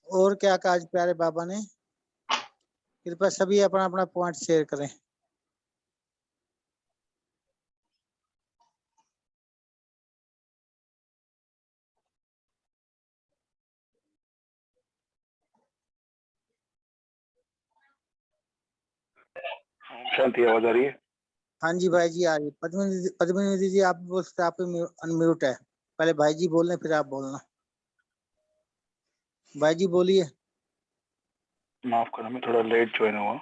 और क्या कहा आज प्यारे बाबा ने? कृपया सभी अपना अपना पॉइंट शेयर करें। शांति, आवाज आ रही है? हाँ जी भाई जी आ रही है। पद्मिनी जी आप बोल सकते, आप अनम्यूट है। पहले भाई जी बोलने फिर आप बोलना। भाई जी बोलिए। माफ करना, मैं थोड़ा लेट ज्वाइन हुआ,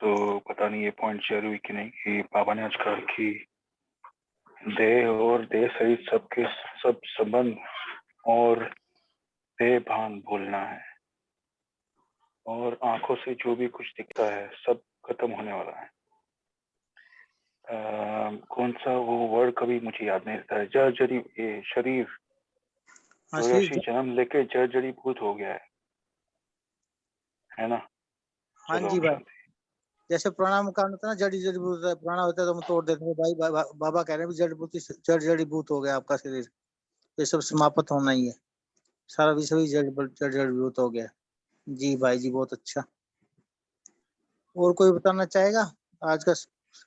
तो पता नहीं ये पॉइंट शेयर हुई कि नहीं, कि बाबा ने आज कहा कि देह और देह सहित सबके सब संबंध और देह भान भूलना है, और आंखों से जो भी कुछ दिखता है सब खत्म होने वाला है। कौन सा वो वर्ड कभी मुझे याद नहीं रहता है। जर्जरी ये शरीर 84 जन्म लेके जर्जरीभूत हो गया है ना? हाँ जी भाई, जैसे प्रणाम का होता है ना, जड़ी जड़ीबूत पुराना होता है तो हम तोड़ देते हैं भाई। बाबा कह रहे हैं जड़ीबूटी जड़ीबूत हो गया आपका शरीर, ये सब समाप्त होना ही है, सारा विश्व ही जड़ीबूत हो गया। जी भाई जी बहुत अच्छा। और कोई बताना चाहेगा आज का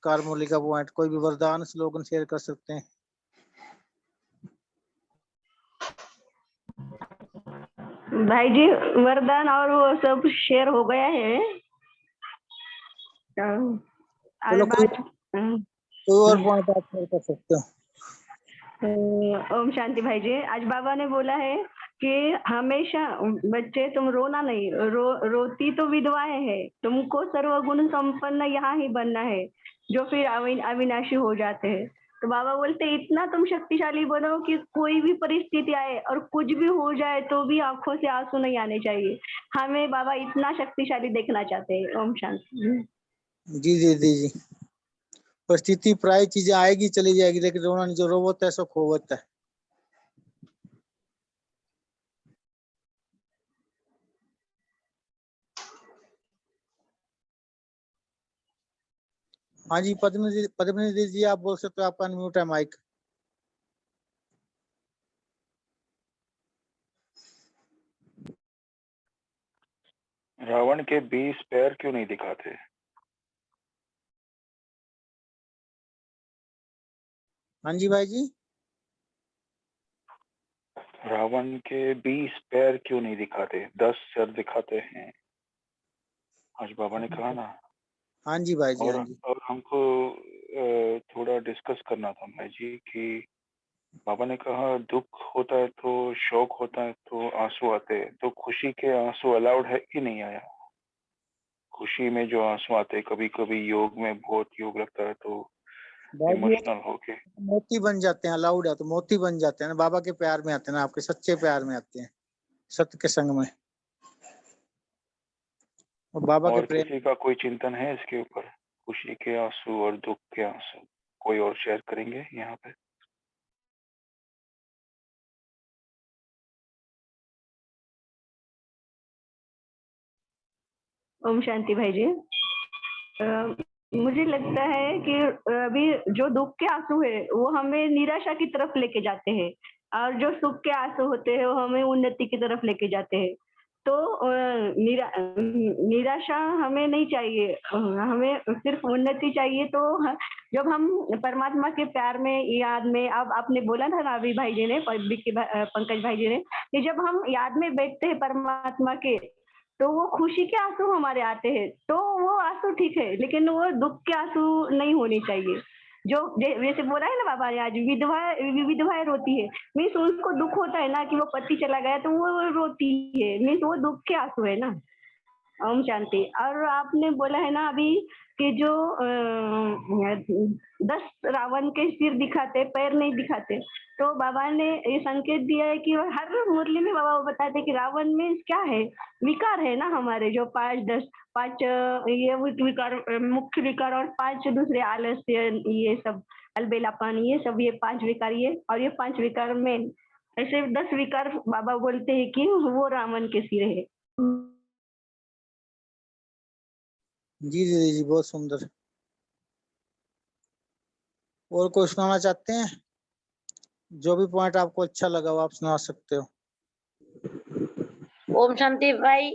कारमौली का पॉइंट? कोई भी वरदान स्लोगन शेयर कर सकते हैं। भाई जी वरदान और वो सब शेयर हो गया है। चलो कोई और पॉइंट आप शेयर कर सकते हो। ओम शांति भाई जी, आज बाबा ने बोला है कि हमेशा बच्चे तुम रोना नहीं, रोती तो विधवाएं है, तुमको सर्वगुण संपन्न यहाँ ही बनना है, जो फिर अविनाशी हो जाते हैं। तो बाबा बोलते इतना तुम शक्तिशाली बनो कि कोई भी परिस्थिति आए और कुछ भी हो जाए तो भी आंखों से आंसू नहीं आने चाहिए। हमें बाबा इतना शक्तिशाली देखना चाहते हैं। ओम शांति। जी जी जी जी। परिस्थिति प्राय चीजें आएगी चली जाएगी, लेकिन रोना नहीं, जो रोवत है सो खोवत है। हाँ जी पद्मिनी जी आप बोल सकते हो, आपका अनम्यूट है माइक। रावण के 20 पैर क्यों नहीं दिखाते? हाँ जी भाई जी। रावण के 20 पैर क्यों नहीं दिखाते, 10 सर दिखाते हैं, आज बाबा ने कहा ना। हाँ जी भाई जी। हाँ जी। और हमको थोड़ा डिस्कस करना था भाई जी कि बाबा ने कहा दुख होता है तो शोक होता है तो आंसू आते हैं, तो खुशी के आंसू अलाउड है कि नहीं? आया खुशी में जो आंसू आते हैं, कभी कभी योग में बहुत योग लगता है तो इमोशनल होके मोती बन जाते हैं, अलाउड है तो मोती बन जाते हैं ना, बाबा के प्यार में आते हैं ना, आपके सच्चे प्यार में आते हैं, सत्य के संग में। और बाबा के प्रेम। किसी का कोई चिंतन है इसके ऊपर, खुशी के आंसू और दुख के आंसू? कोई और शेयर करेंगे यहाँ पे? ओम शांति भाई जी। मुझे लगता है कि अभी जो दुख के आंसू है वो हमें निराशा की तरफ लेके जाते हैं, और जो सुख के आंसू होते हैं वो हमें उन्नति की तरफ लेके जाते हैं। तो निराशा हमें नहीं चाहिए, हमें सिर्फ उन्नति चाहिए। तो जब हम परमात्मा के प्यार में, याद में, अब आपने बोला था ना अभी भाई जी ने, पंकज भाई जी ने, कि जब हम याद में बैठते हैं परमात्मा के, तो वो खुशी के आंसू हमारे आते हैं, तो वो आंसू ठीक है, लेकिन वो दुख के आंसू नहीं होने चाहिए। जो जैसे बोला है ना बाबा ने, आज विधवाएं रोती है, मीन्स उनको दुख होता है ना कि वो पति चला गया, तो वो रोती है, मीन्स वो दुख के आंसू है ना। ओम शांति। और आपने बोला है ना अभी कि जो 10 रावण के सिर दिखाते, पैर नहीं दिखाते, तो बाबा ने ये संकेत दिया है कि हर मुरली में बाबा बताते कि रावण में क्या है, विकार है ना हमारे, जो 5 ये विकार, मुख्य विकार, और 5 दूसरे आलस्य, ये सब अलबेलापन, ये सब, ये 5 विकार, ये और ये 5 विकार में ऐसे 10 विकार बाबा बोलते हैं कि वो रावण के सिर है। जी जी जी बहुत सुंदर। और कोई सुनाना चाहते हैं? जो भी पॉइंट आपको अच्छा लगा वो आप सुना सकते हो। ओम शांति भाई,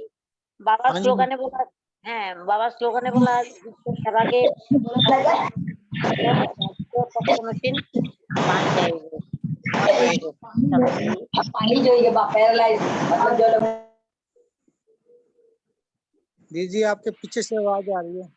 बाबा हाँ जी। स्लोगाने बोला है, बाबा स्लोगाने बोला विश्व सभा के पक्ष मशीन मान जाएगी। पानी જોઈએ पैरालाइज मतलब जो लोग दीदी आपके पीछे से आवाज आ रही है।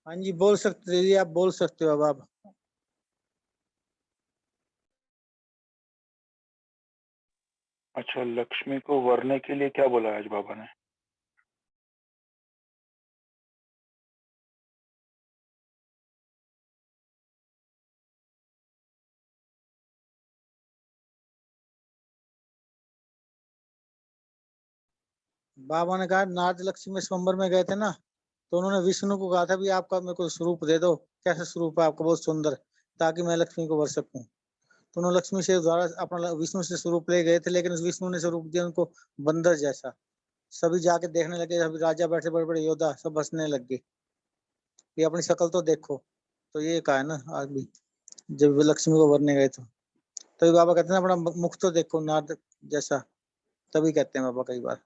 हाँ जी बोल सकते दीदी, आप बोल सकते हो अब आप। अच्छा, लक्ष्मी को वरने के लिए क्या बोला आज बाबा ने? बाबा ने कहा नारद लक्ष्मी स्वयंवर में गए थे ना, तो उन्होंने विष्णु को कहा था भी आपका मेरे को स्वरूप दे दो, कैसा स्वरूप है आपका, बहुत सुंदर, ताकि मैं लक्ष्मी को वर सकूं। तो उन्होंने लक्ष्मी से द्वारा अपना विष्णु से स्वरूप ले गए थे, लेकिन उस विष्णु ने स्वरूप दिया उनको बंदर जैसा। सभी जाके देखने लगे, सभी राजा बैठे, बड़े बड़े योद्धा सब हंसने लग गए, ये अपनी शक्ल तो देखो। तो ये कहा है ना आज भी, जब वे लक्ष्मी को वरने गए तो ये बाबा कहते हैं अपना मुख तो देखो नारद जैसा, तभी कहते हैं बाबा कई बार।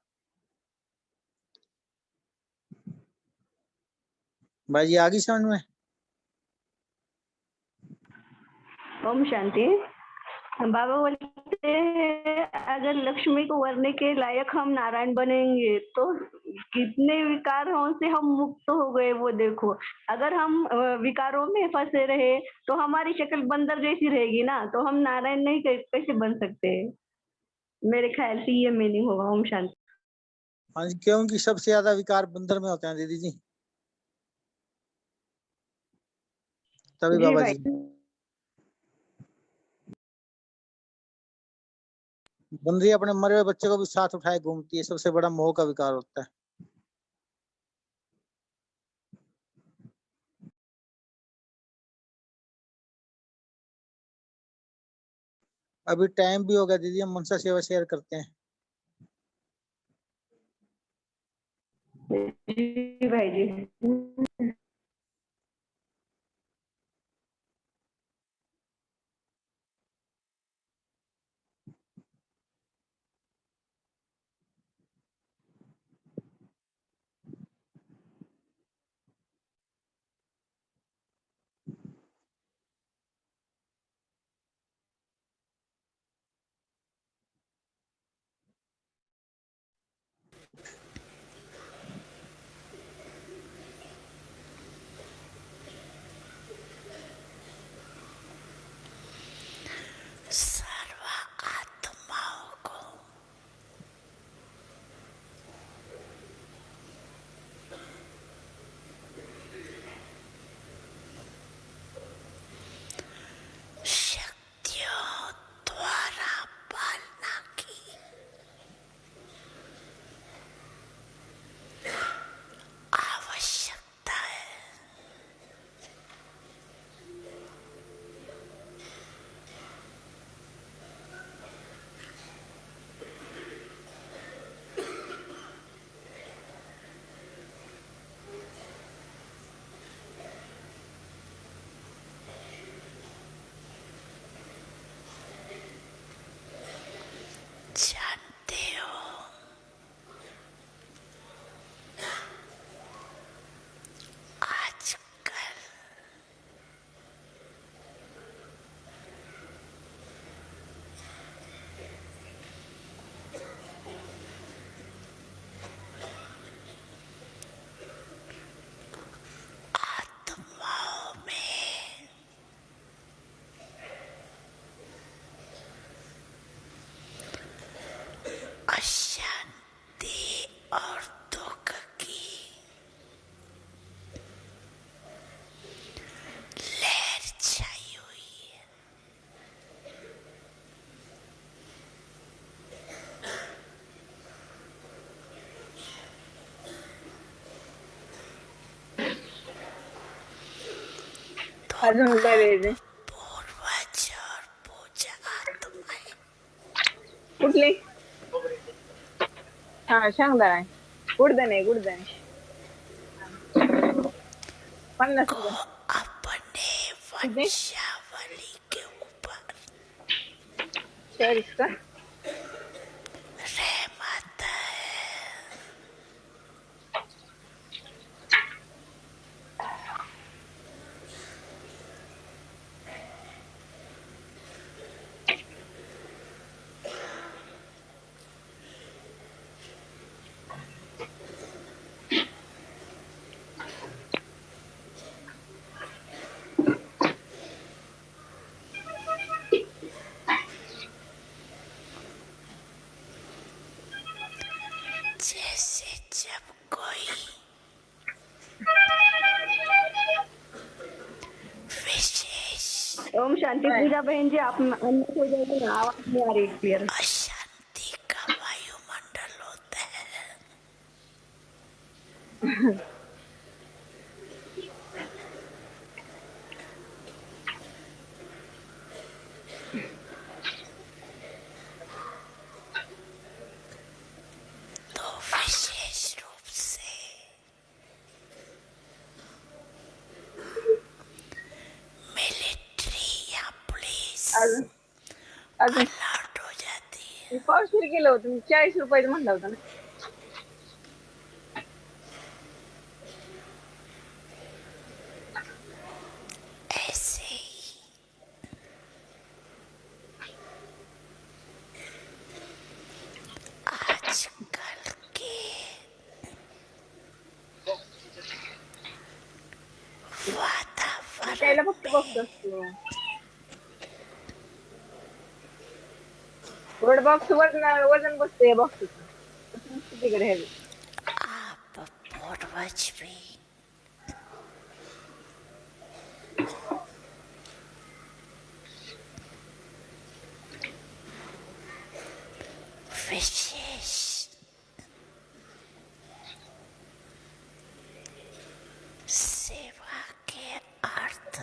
भाई जी आ गई समझ में? ओम शांति। बाबा बोलते हैं अगर लक्ष्मी को वरने के लायक हम नारायण बनेंगे तो कितने विकारों से हम मुक्त हो गए वो देखो। अगर हम विकारों में फंसे रहे तो हमारी शक्ल बंदर जैसी रहेगी ना, तो हम नारायण नहीं कैसे बन सकते। मेरे ख्याल से ये मीनिंग होगा। ओम शांति। हाँ जी, क्योंकि सबसे ज्यादा विकार बंदर में होते हैं दीदी जी, तभी जी बाबा भाई। जी। बंदरी अपने मरे हुए बच्चे को भी साथ उठाए घूमती है, सबसे बड़ा मोह का विकार होता है। अभी टाइम भी हो गया दीदी, हम मनसा सेवा शेयर करते हैं। जी भाई जी। अजून काय द्यायचे कुठली हा शेंगदाणा गुडदाणे 50 रुपये अपने कितने वंशावली के ऊपर शेयर इसका रहमत है। जैसे जब कोई विशेष ओम शांति पूजा बहन जी, आप अनम्यूट हो जाइए ना, आवाज नहीं आ रही क्लियर। अशांति का वायुमंडल होता है, तो विशेष रूप से मिलिट्री या पुलिस अजून अजून अलर्ट हो जाती है। मी पावशेर गेलो होतो, मी 40 रुपयाचं म्हणलं होतं ना. ऐसे ही आजकल के वातावरण त्याला फक्त में बॉक्स असतो. गोल्ड बॉक्स वजन बसते या बॉक्सचं. तिकडे हेवी. आप पूर्वज भी विशेष सेवा के अर्थ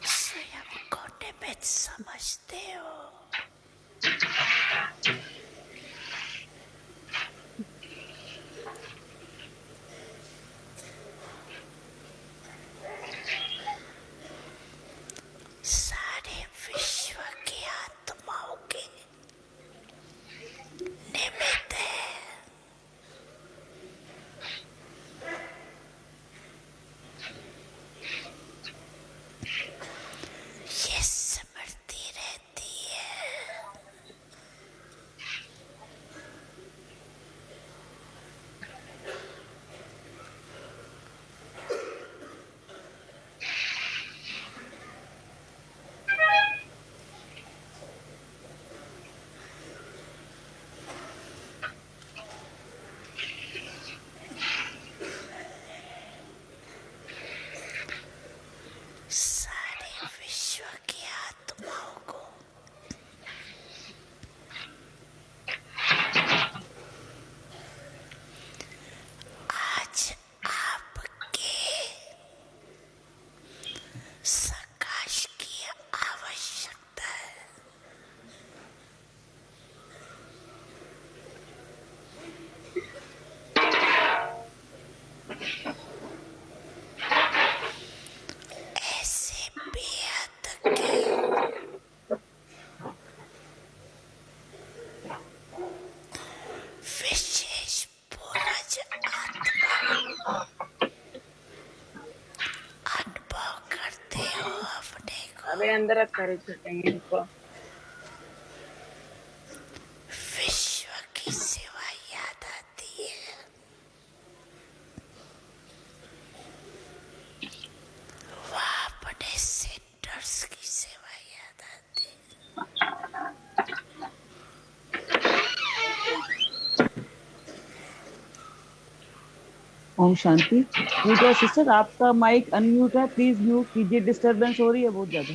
स्वयं को निमित्त समझते हो। सारे विश्व की आत्माओं के निमित्त है। ये स्मृति रहती है। सारे विश्व की आत्माओं को आज आपके सकाश की आवश्यकता है। ऐसे बेहद के विशेष पूरज आत्मा अनुभव करते हो अपने को। अबे अंदर रखा रे छोटे इनको. विश्व की सेवा याद आती है। वह अपने सेंटर्स की सेवा याद आती है। ओम शांति। पूजा सिस्टर, आपका माइक अनम्यूट है, प्लीज म्यूट कीजिए, डिस्टरबेंस हो रही है बहुत ज्यादा।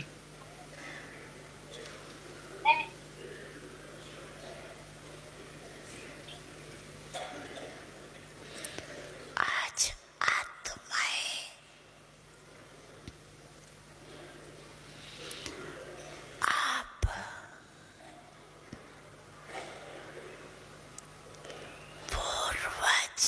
आज आत्माएं आप पूर्वज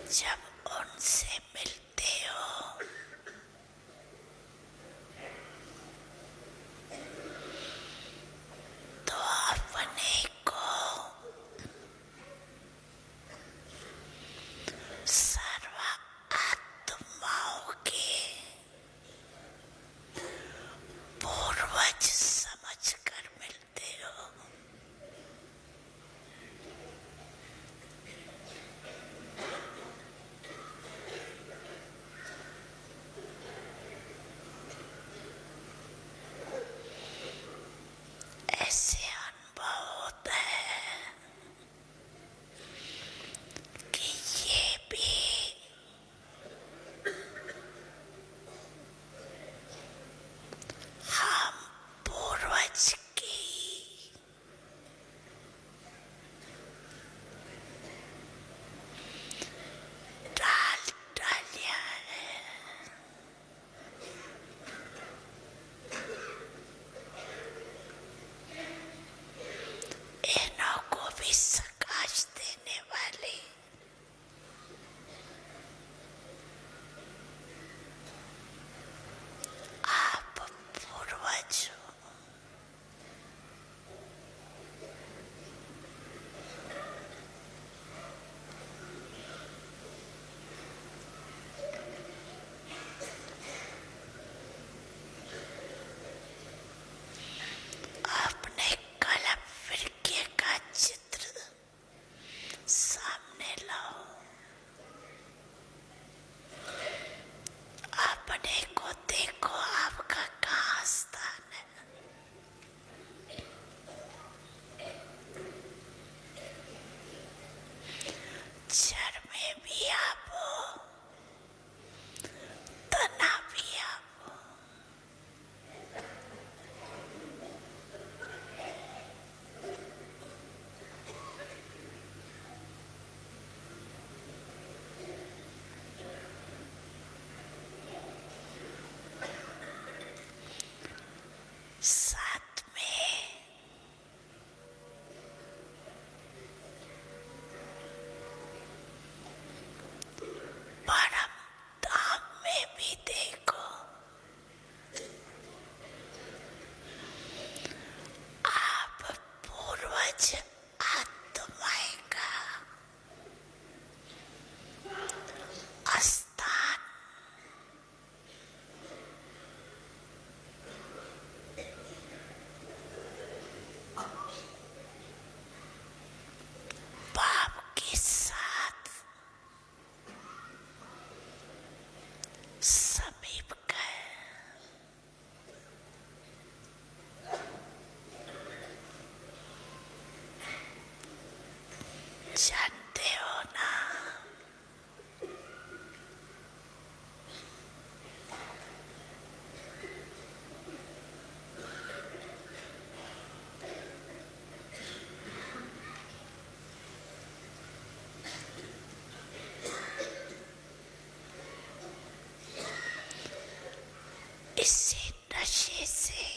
जब उनसे मिलते हो तो अपने को सर्व आत्माओं के पूर्वज समझकर मिलते हो। ऐसे अनुभव होता है कि ये भी हम पूर्वज की डालियां हैं। इन्हों को भी प्रकाश देने वाले आप पूर्वज हो। अपने कलम फिरके का चित्र सामने लाओ। अपने को देखो, आपका कहाँ स्थान है। जड़ में भी आप हो, तना भी आप हो। साथ में परम धाम में भी देखो, आप पूर्वज आत्माएं का स्थान बाप के साथ समीप गए। जानते हो ना, इसी नशे से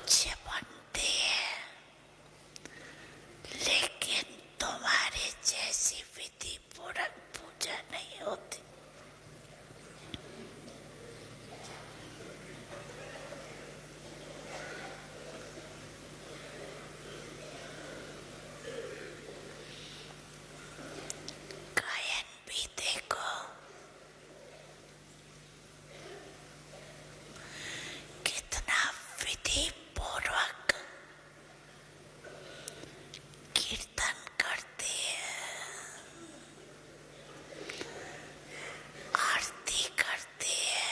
पूज्य बनते हैं, लेकिन तुम्हारे जैसी विधि पूर्वक पूजा नहीं होती। गायन भी देखो, कितना विधि पूर्वक कीर्तन करते हैं, आरती करते हैं।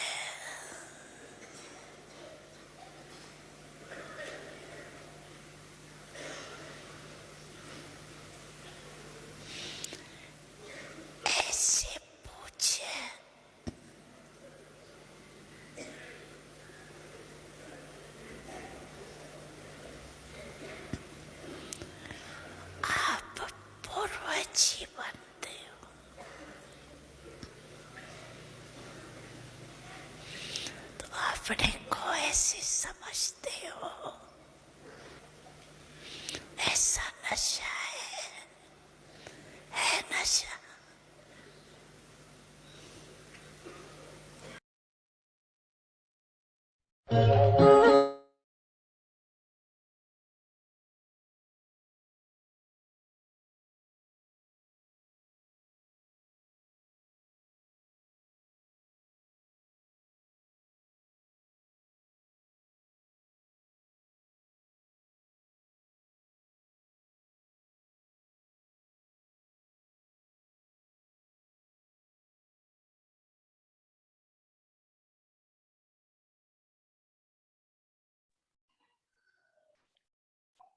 ऐसे पूज्य आप पूर्वज ही बनते हो। तो अपने को ऐसे समझते हो, ऐसा नशा है नशा।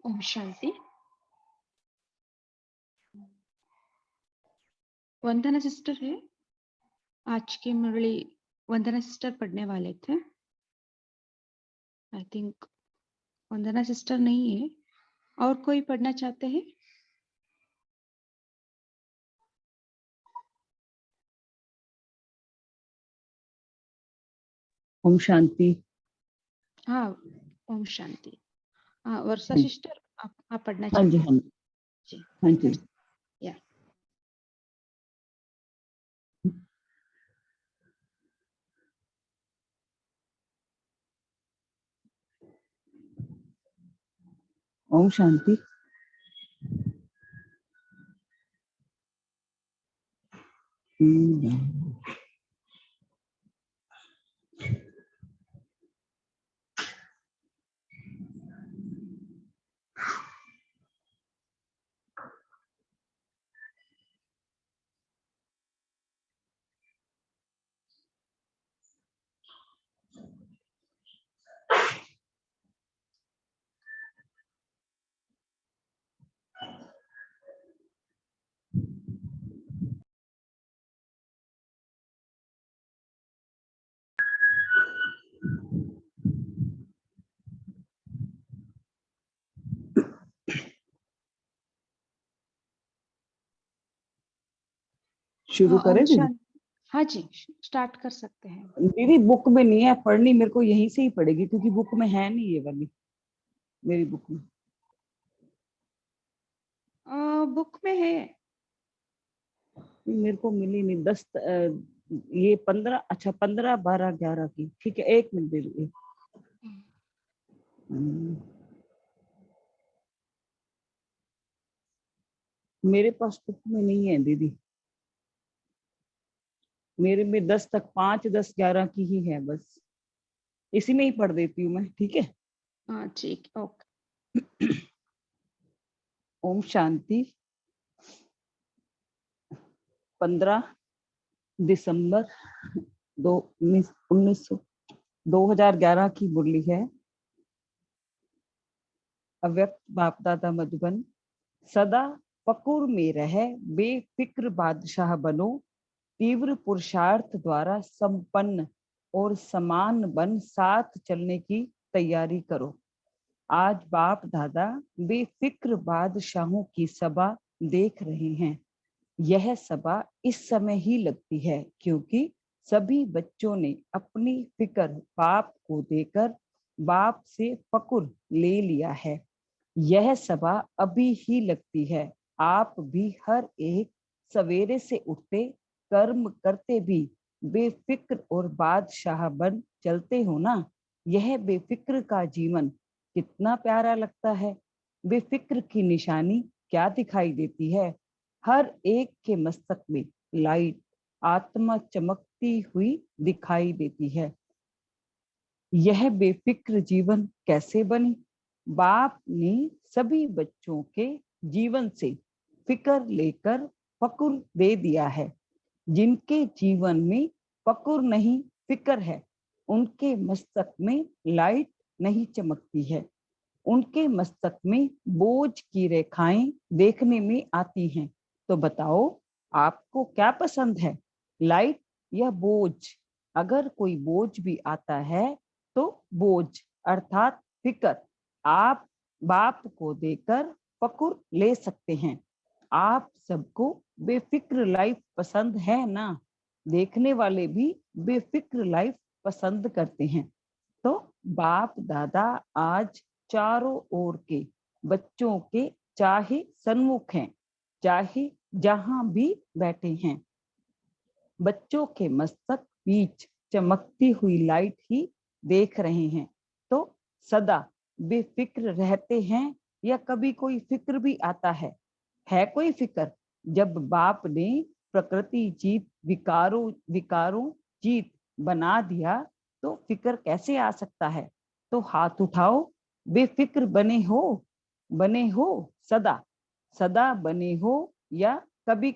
ओम शांति। वंदना सिस्टर है, आज की मुरली वंदना सिस्टर पढ़ने वाले थे। आई थिंक वंदना सिस्टर नहीं है, और कोई पढ़ना चाहते हैं? ओम शांति। हाँ, ओम शांति। हाँ, वर्षा हाँ सिस्टर आप पढ़ना हाँ जी, चाहते हैं? जी, हाँ जी। या ओम शांति। शुरू हाँ, करें ओम दीदी? शांति। हाँ जी, स्टार्ट कर सकते हैं। दीदी बुक में नहीं है पढ़नी, मेरे को यहीं से ही पड़ेगी क्योंकि बुक में है नहीं ये वाली, मेरी बुक में। बुक में है। मेरे को मिली नहीं। 10 ये 15, अच्छा 15, 12, 11 की। ठीक है, 1 मिनट दे दीजिए। मेरे पास बुक में नहीं है दीदी, मेरे में 10 तक 5, 10, 11 की ही है बस। इसी में ही पढ़ देती हूँ मैं, ठीक है? हाँ ठीक, ओके। ओम शांति। 15 दिसंबर 2011 की मुरली है। अव्यक्त बाप दादा मधुबन। सदा फकुर में रह बेफिक्र बादशाह बनो, तीव्र पुरुषार्थ द्वारा संपन्न और समान बन साथ चलने की तैयारी करो। आज बाप दादा बेफिक्र बादशाहों की सभा देख रहे हैं। यह सभा इस समय ही लगती है क्योंकि सभी बच्चों ने अपनी फिक्र बाप को देकर बाप से फकुर ले लिया है। यह सभा अभी ही लगती है। आप भी हर एक सवेरे से उठते, कर्म करते भी बेफिक्र और बादशाह बन चलते हो ना। यह बेफिक्र का जीवन कितना प्यारा लगता है। बेफिक्र की निशानी क्या दिखाई देती है? हर एक के मस्तक में लाइट, आत्मा चमकती हुई दिखाई देती है। यह बेफिक्र जीवन कैसे बनी? बाप ने सभी बच्चों के जीवन से फिक्र लेकर फकुर दे दिया है। जिनके जीवन में फकुर नहीं फिक्र है, उनके मस्तक में लाइट नहीं चमकती है। उनके मस्तक में बोझ की रेखाएं देखने में आती हैं। तो बताओ, आपको क्या पसंद है, लाइट या बोझ? अगर कोई बोझ भी आता है तो बोझ अर्थात फिक्र आप बाप को देकर फकुर ले सकते हैं। आप सबको बेफिक्र लाइफ पसंद है ना? देखने वाले भी बेफिक्र लाइफ पसंद करते हैं। तो बाप दादा आज चारों ओर के बच्चों के चाहे सन्मुख हैं, चाहे जहां भी बैठे हैं, बच्चों के मस्तक बीच चमकती हुई लाइट ही देख रहे हैं। तो सदा बेफिक्र रहते हैं या कभी कोई फिक्र भी आता है? कोई फिक्र? जब बाप ने प्रकृति जीत विकारों जीत बना दिया तो फिक्र कैसे आ सकता है? तो हाथ उठाओ, बेफिक्र बने हो सदा सदा बने हो या कभी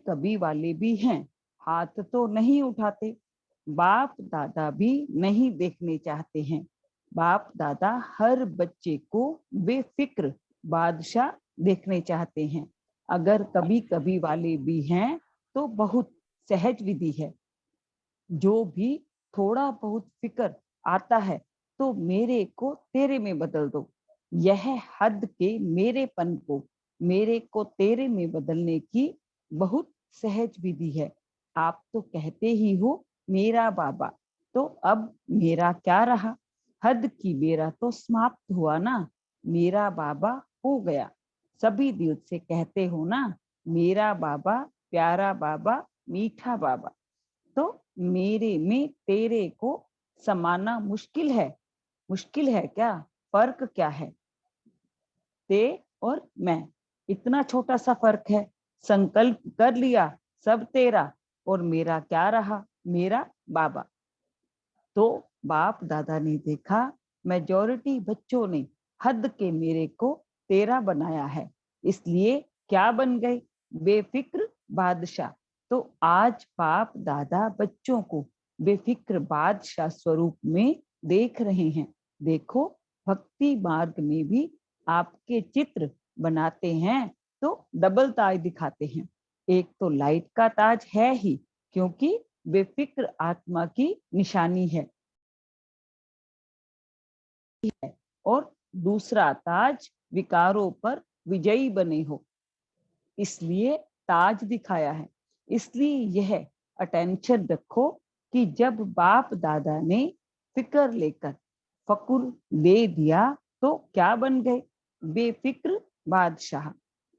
कभी वाले भी हैं? हाथ तो नहीं उठाते। बाप दादा भी नहीं देखने चाहते हैं। बाप दादा हर बच्चे को बेफिक्र बादशाह देखने चाहते हैं। अगर कभी कभी वाले भी हैं तो बहुत सहज विधि है। जो भी थोड़ा बहुत फिक्र आता है तो मेरे को तेरे में बदल दो। यह हद के मेरेपन को मेरे को तेरे में बदलने की बहुत सहज विधि है। आप तो कहते ही हो मेरा बाबा, तो अब मेरा क्या रहा? हद की मेरा तो समाप्त हुआ ना, मेरा बाबा हो गया। सभी दिल से कहते हो ना, मेरा बाबा, प्यारा बाबा, मीठा बाबा। तो मेरे में तेरे को समाना मुश्किल है क्या? फर्क क्या है? ते और मैं, इतना छोटा सा फर्क है। संकल्प कर लिया सब तेरा और मेरा क्या रहा? मेरा बाबा। तो बाप दादा ने देखा मेजॉरिटी बच्चों ने हद के मेरे को तेरा बनाया है, इसलिए क्या बन गए? बेफिक्र बादशाह। तो आज बाप दादा बच्चों को बेफिक्र बादशाह स्वरूप में देख रहे हैं। देखो, भक्ति मार्ग में भी आपके चित्र बनाते हैं तो डबल ताज दिखाते हैं। एक तो लाइट का ताज है ही, क्योंकि बेफिक्र आत्मा की निशानी है, और दूसरा ताज विकारों पर विजयी बने हो, इसलिए ताज दिखाया है। इसलिए यह अटेंशन रखो कि जब बाप दादा ने फिक्र लेकर फकुर दे दिया तो क्या बन गए? बेफिक्र बादशाह।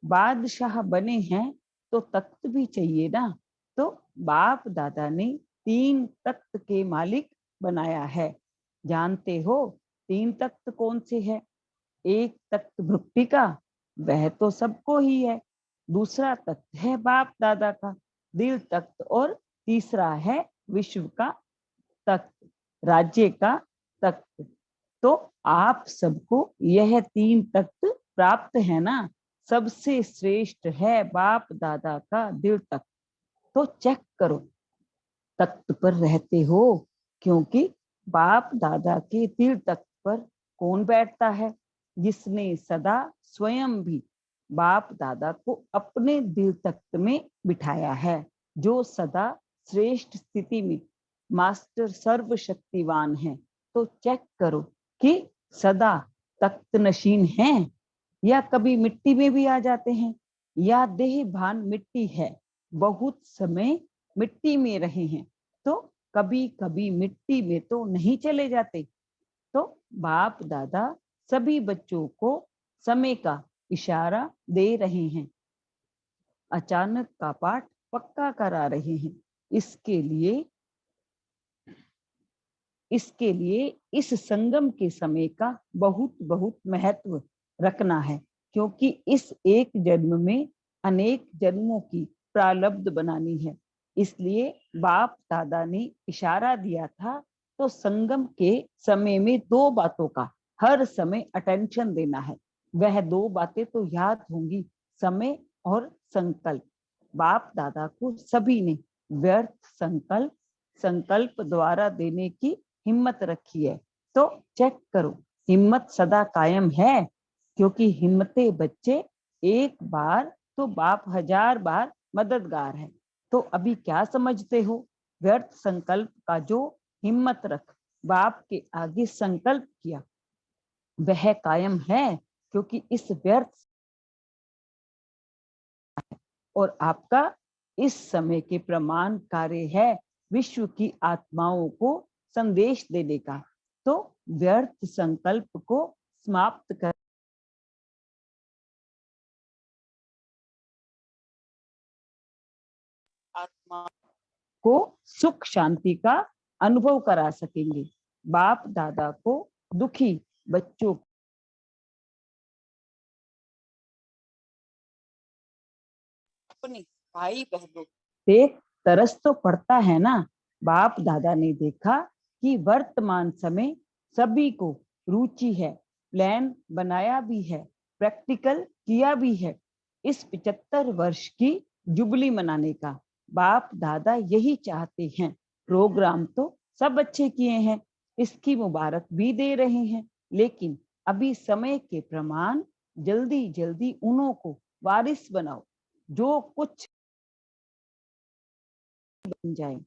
बादशाह बने हैं तो तख्त भी चाहिए ना। तो बाप दादा ने 3 तख्त के मालिक बनाया है। जानते हो 3 तख्त कौन से है? एक तख्त भक्ति का, वह तो सबको ही है। दूसरा तख्त है बाप दादा का, दिल तख्त। और तीसरा है विश्व का तख्त, राज्य का तख्त। तो आप सबको यह 3 तख्त प्राप्त है ना। सबसे श्रेष्ठ है बाप दादा का दिल तख्त। तो चेक करो, तख्त पर रहते हो, क्योंकि बाप दादा के दिल तख्त पर कौन बैठता है? जिसने सदा स्वयं भी बाप दादा को अपने दिल तख्त में बिठाया है, जो सदा श्रेष्ठ स्थिति में मास्टर सर्वशक्तिवान है। तो चेक करो कि सदा तख्त नशीन है या कभी मिट्टी में भी आ जाते हैं, या देह भान मिट्टी है, बहुत समय मिट्टी में रहे हैं तो कभी कभी मिट्टी में तो नहीं चले जाते। बाप दादा सभी बच्चों को समय का इशारा दे रहे हैं, अचानक का पाठ पक्का करा रहे हैं। इसके लिए इस संगम के समय का बहुत बहुत महत्व रखना है, क्योंकि इस एक जन्म में अनेक जन्मों की प्रारब्ध बनानी है। इसलिए बाप दादा ने इशारा दिया था, तो संगम के समय में 2 बातों का हर समय अटेंशन देना है। वह 2 बातें तो याद होंगी, समय और संकल्प। बाप दादा को सभी ने व्यर्थ संकल्प द्वारा देने की हिम्मत रखी है। तो चेक करो, हिम्मत सदा कायम है, क्योंकि हिम्मते बच्चे एक बार तो बाप 1000 बार मददगार है। तो अभी क्या समझते हो? व्यर्थ संकल्प का जो हिम्मत रख बाप के आगे संकल्प किया, वह कायम है, क्योंकि इस व्यर्थ और आपका इस समय के प्रमाण कार्य है विश्व की आत्माओं को संदेश देने का। तो व्यर्थ संकल्प को समाप्त कर आत्मा को सुख शांति का अनुभव करा सकेंगे। बाप दादा को दुखी बच्चों अपने भाई बहनों से तरस तो पड़ता है ना। बाप दादा ने देखा कि वर्तमान समय सभी को रुचि है, प्लान बनाया भी है, प्रैक्टिकल किया भी है इस 75 वर्ष की जुबली मनाने का। बाप दादा यही चाहते हैं। प्रोग्राम तो सब अच्छे किए हैं, इसकी मुबारक भी दे रहे हैं, लेकिन अभी समय के प्रमाण जल्दी जल्दी उन्हों को वारिस बनाओ, जो कुछ बन जाए।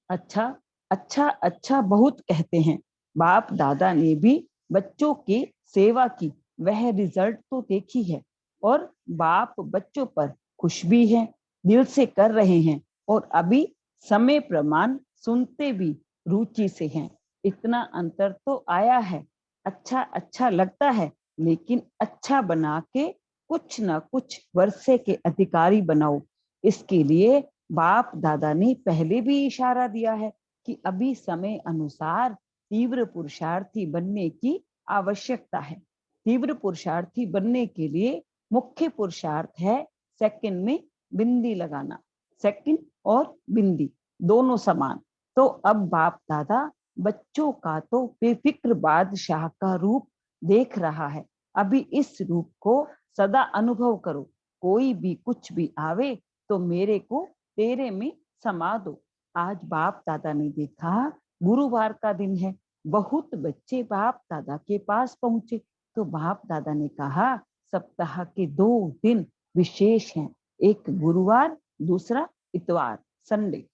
अच्छा अच्छा अच्छा बहुत कहते हैं। बाप दादा ने भी बच्चों की सेवा की, वह रिजल्ट तो देखी है, और बाप बच्चों पर खुश भी है, दिल से कर रहे हैं, और अभी समय प्रमाण सुनते भी रुचि से हैं। इतना अंतर तो आया है। अच्छा अच्छा लगता है, लेकिन अच्छा बना के कुछ ना कुछ वर्षे के अधिकारी बनाओ। इसके लिए बाप दादा ने पहले भी इशारा दिया है कि अभी समय अनुसार तीव्र पुरुषार्थी बनने की आवश्यकता है। तीव्र पुरुषार्थी बनने के लिए मुख्य पुरुषार्थ है सेकंड में बिंदी लगाना। सेकंड और बिंदी दोनों समान। तो अब बाप दादा बच्चों का तो बेफिक्र बादशाह का रूप देख रहा है। अभी इस रूप को सदा अनुभव करो। कोई भी कुछ भी आवे तो मेरे को तेरे में समा दो। आज बाप दादा ने देखा गुरुवार का दिन है, बहुत बच्चे बाप दादा के पास पहुंचे। तो बाप दादा ने कहा सप्ताह के 2 दिन विशेष हैं, एक गुरुवार, दूसरा इतवार संडे।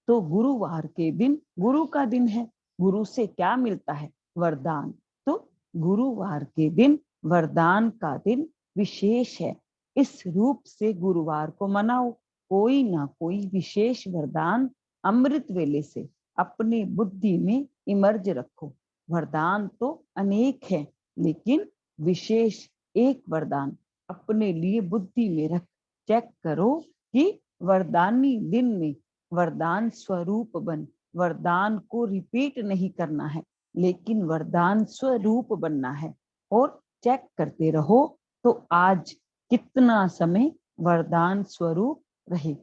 तो गुरुवार के दिन गुरु का दिन है, गुरु से क्या मिलता है? वरदान। तो गुरुवार के दिन वरदान का दिन विशेष है, इस रूप से गुरुवार को मनाओ। कोई ना कोई विशेष वरदान अमृत वेले से अपनी बुद्धि में इमर्ज रखो। वरदान तो अनेक है, लेकिन विशेष एक वरदान अपने लिए बुद्धि में रख। चेक करो कि वरदानी दिन में वरदान स्वरूप बन। वरदान को रिपीट नहीं करना है, लेकिन वरदान स्वरूप बनना है। और चेक करते रहो तो आज कितना समय वरदान स्वरूप रहे।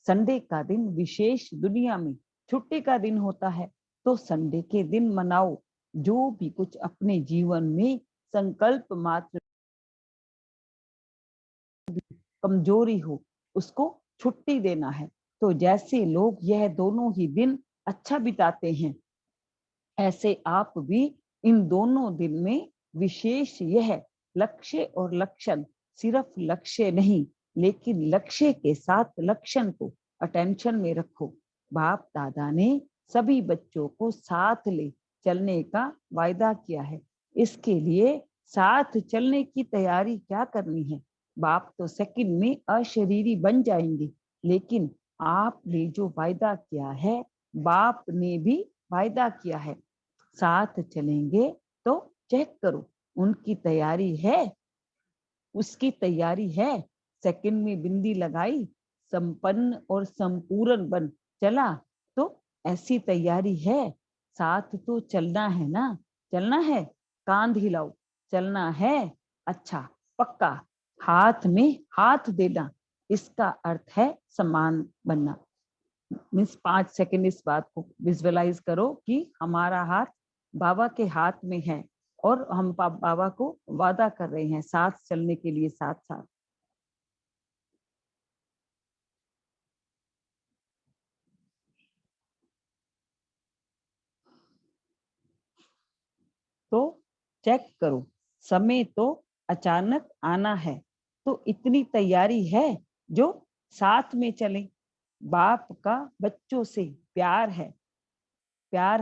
संडे का दिन विशेष दुनिया में छुट्टी का दिन होता है, तो संडे के दिन मनाओ। जो भी कुछ अपने जीवन में संकल्प मात्र कमजोरी हो, उसको छुट्टी देना है। तो जैसे लोग यह दोनों ही दिन अच्छा बिताते हैं, ऐसे आप भी इन दोनों दिन में विशेष यह लक्ष्य और लक्षण, सिर्फ लक्ष्य नहीं, लेकिन लक्ष्य के साथ लक्षण को अटेंशन में रखो। बाप दादा ने सभी बच्चों को साथ ले चलने का वायदा किया है। इसके लिए साथ चलने की तैयारी क्या करनी है? बाप तो सेकंड में अशरीरी बन जाएंगे, लेकिन आपने जो वायदा किया है, बाप ने भी वायदा किया है, साथ चलेंगे तो चेक करो उनकी तैयारी है, उसकी तैयारी है। सेकंड में बिंदी लगाई, संपन्न और संपूर्ण बन चला तो ऐसी तैयारी है। साथ तो चलना है ना, चलना है, कांध हिलाओ, चलना है, अच्छा पक्का, हाथ में हाथ देना, इसका अर्थ है समान बनना। मीन्स 5 सेकंड इस बात को विजुअलाइज करो कि हमारा हाथ बाबा के हाथ में है और हम बाबा को वादा कर रहे हैं साथ चलने के लिए, साथ साथ। तो चेक करो, समय तो अचानक आना है, तो इतनी तैयारी है जो साथ में चले। बाप का बच्चों से प्यार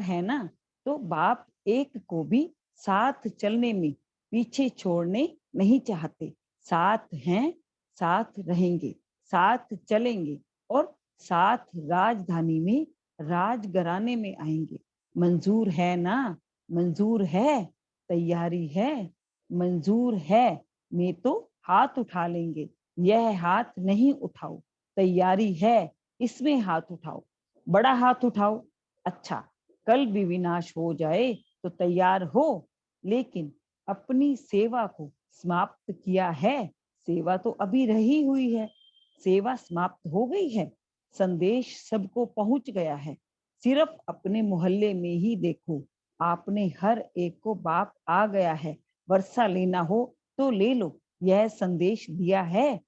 है ना, तो बाप एक को भी साथ चलने में पीछे छोड़ने नहीं चाहते। साथ हैं, साथ रहेंगे, साथ चलेंगे और साथ राजधानी में राजघराने में आएंगे। मंजूर है ना, मंजूर है, तैयारी है, मंजूर है, मैं तो हाथ उठा लेंगे, यह हाथ नहीं उठाओ, तैयारी है, इसमें हाथ उठाओ, बड़ा हाथ उठाओ। अच्छा, कल भी विनाश हो जाए तो तैयार हो, लेकिन अपनी सेवा को समाप्त किया है। सेवा तो अभी रही हुई है, सेवा समाप्त हो गई है, संदेश सबको पहुंच गया है। सिर्फ अपने मोहल्ले में ही देखो, आपने हर एक को बाप आ गया है, वर्षा लेना हो तो ले लो, यह संदेश दिया है।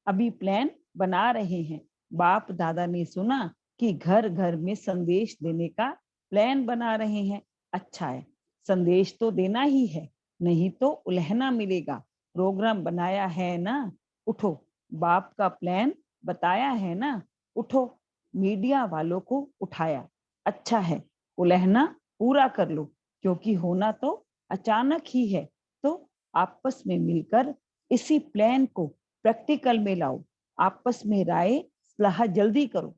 अभी प्लान बना रहे हैं, बाप दादा ने सुना कि घर घर में संदेश देने का प्लान बना रहे हैं। अच्छा है, संदेश तो देना ही है, नहीं तो उल्हना मिलेगा। प्रोग्राम बनाया है ना, उठो, बाप का प्लान बताया है ना, उठो। मीडिया वालों को उठाया, अच्छा है, उल्हना पूरा कर लो, क्योंकि होना तो अचानक ही है। तो आपस में मिलकर इसी प्लान को प्रैक्टिकल में लाओ, आपस में राय सलाह जल्दी करो।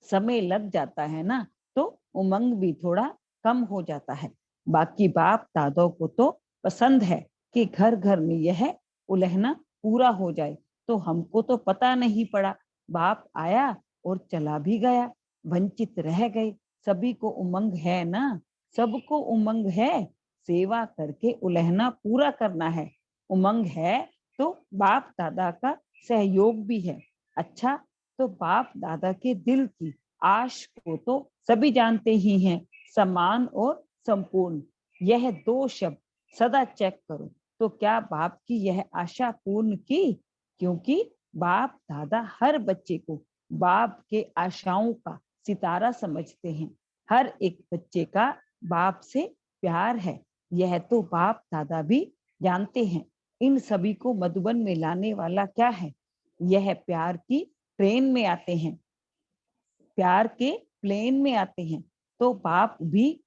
समय लग जाता है ना, तो उमंग भी थोड़ा कम हो जाता है। बाकी बाप दादों को तो पसंद है कि घर घर में यह उलहना पूरा हो जाए, तो हमको तो पता नहीं पड़ा, बाप आया और चला भी गया, वंचित रह गए। सभी को उमंग है ना, सबको उमंग है, सेवा करके उलहना पूरा करना है। उमंग है तो बाप दादा का सहयोग भी है। अच्छा, तो बाप दादा के दिल की आश को तो सभी जानते ही हैं, समान और संपूर्ण, यह 2 शब्द सदा चेक करो। तो क्या बाप की यह आशा पूर्ण की? क्योंकि बाप दादा हर बच्चे को बाप के आशाओं का सितारा समझते हैं। हर एक बच्चे का बाप से प्यार है, यह तो बाप दादा भी जानते हैं। इन सभी को मधुबन में लाने वाला क्या है? यह प्यार की ट्रेन में आते हैं, प्यार के प्लेन में आते हैं। तो बाप भी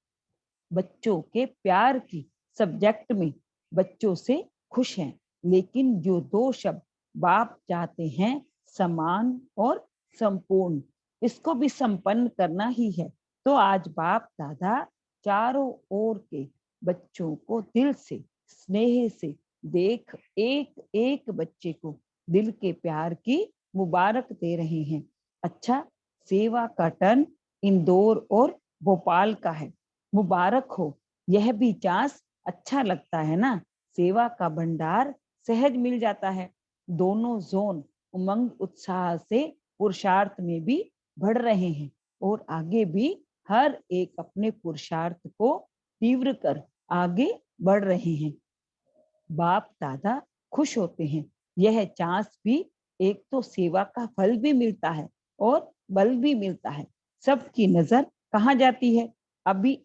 बच्चों के प्यार की सब्जेक्ट में बच्चों से खुश हैं, लेकिन जो 2 शब्द बाप चाहते हैं, समान और संपूर्ण, इसको भी संपन्न करना ही है। तो आज बाप दादा चारों ओर के बच्चों को दिल से स्नेह से देख एक एक बच्चे को दिल के प्यार की मुबारक दे रहे हैं। अच्छा, सेवा का टर्न इंदौर और भोपाल का है, मुबारक हो। यह भी चांस अच्छा लगता है ना, सेवा का भंडार सहज मिल जाता है। दोनों जोन उमंग उत्साह से पुरुषार्थ में भी बढ़ रहे हैं और आगे भी हर एक अपने पुरुषार्थ को तीव्र कर आगे बढ़ रहे हैं। बाप दादा खुश होते हैं, यह चांस भी एक तो सेवा का फल भी मिलता है और बल भी मिलता है। सबकी नजर कहाँ जाती है? अभी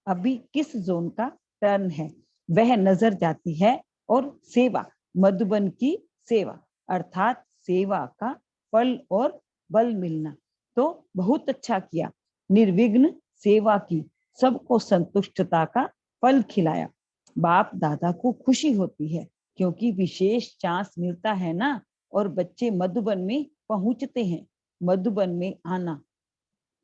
अभी किस जोन का टर्न है, वह नजर जाती है और सेवा, मधुबन की सेवा, अर्थात सेवा का फल और बल मिलना। तो बहुत अच्छा किया, निर्विघ्न सेवा की, सबको संतुष्टता का फल खिलाया। बाप दादा को खुशी होती है क्योंकि विशेष चांस मिलता है ना, और बच्चे मधुबन में पहुंचते हैं। मधुबन में आना,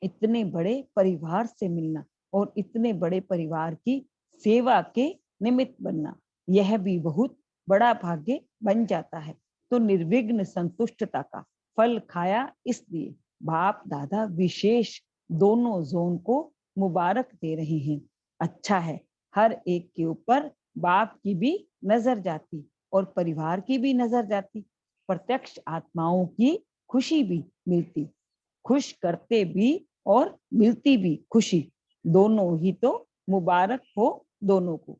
इतने बड़े परिवार से मिलना, और इतने बड़े परिवार की सेवा के निमित्त बनना, यह भी बहुत बड़ा भाग्य बन जाता है। तो निर्विघ्न संतुष्टता का फल खाया, इसलिए बाप दादा विशेष दोनों जोन को मुबारक दे रहे हैं। अच्छा है, हर एक के ऊपर बाप की भी नजर जाती और परिवार की भी नजर जाती, प्रत्यक्ष आत्माओं की खुशी भी मिलती, खुश करते भी और मिलती भी खुशी, दोनों ही तो मुबारक हो दोनों को।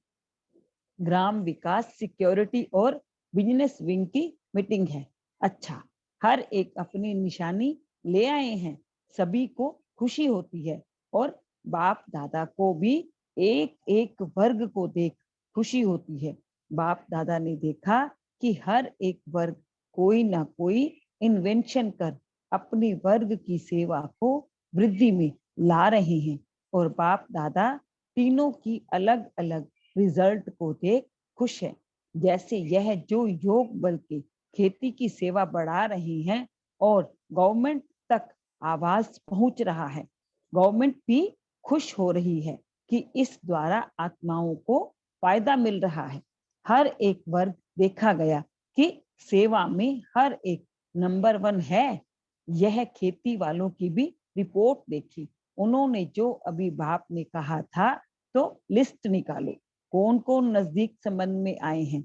ग्राम विकास सिक्योरिटी और बिजनेस विंग की मीटिंग है। अच्छा, हर एक अपनी निशानी ले आए हैं, सभी को खुशी होती है और बाप दादा को भी एक एक वर्ग को देख खुशी होती है। बाप दादा ने देखा कि हर एक वर्ग कोई ना कोई इन्वेंशन कर अपनी वर्ग की सेवा को वृद्धि में ला रहे हैं और बाप दादा तीनों की अलग अलग रिजल्ट को देख खुश है। जैसे यह जो योग बल के खेती की सेवा बढ़ा रहे हैं और गवर्नमेंट तक आवाज पहुंच रहा है, गवर्नमेंट भी खुश हो रही है कि इस द्वारा आत्माओं को फायदा मिल रहा है। हर एक वर्ग देखा गया कि सेवा में हर एक नंबर 1 है। यह खेती वालों की भी रिपोर्ट देखी, उन्होंने जो अभी बाप ने कहा था, तो लिस्ट निकालो कौन कौन नजदीक संबंध में आए हैं।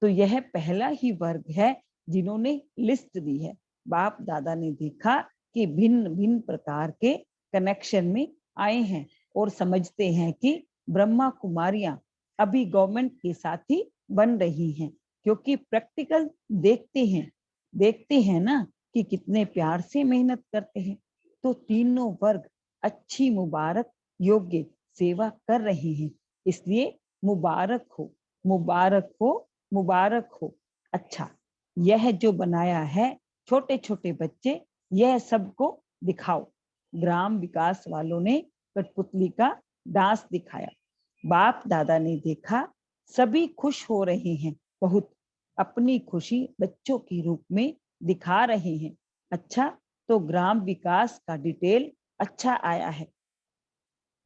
तो यह पहला ही वर्ग है जिन्होंने लिस्ट दी है। बाप दादा ने देखा कि भिन्न भिन्न प्रकार के कनेक्शन में आए हैं और समझते हैं कि ब्रह्मा कुमारियां अभी गवर्नमेंट के साथ ही बन रही हैं, क्योंकि प्रैक्टिकल देखते हैं ना कि कितने प्यार से मेहनत करते हैं। तो तीनों वर्ग अच्छी मुबारक योग्य सेवा कर रहे हैं, इसलिए मुबारक हो, मुबारक हो, मुबारक हो। अच्छा, यह जो बनाया है छोटे छोटे बच्चे, यह सबको दिखाओ। ग्राम विकास वालों ने कठपुतली का डांस दिखाया। बाप दादा ने देखा सभी खुश हो रहे हैं, बहुत अपनी खुशी बच्चों के रूप में दिखा रहे हैं। अच्छा, तो ग्राम विकास का डिटेल अच्छा आया है,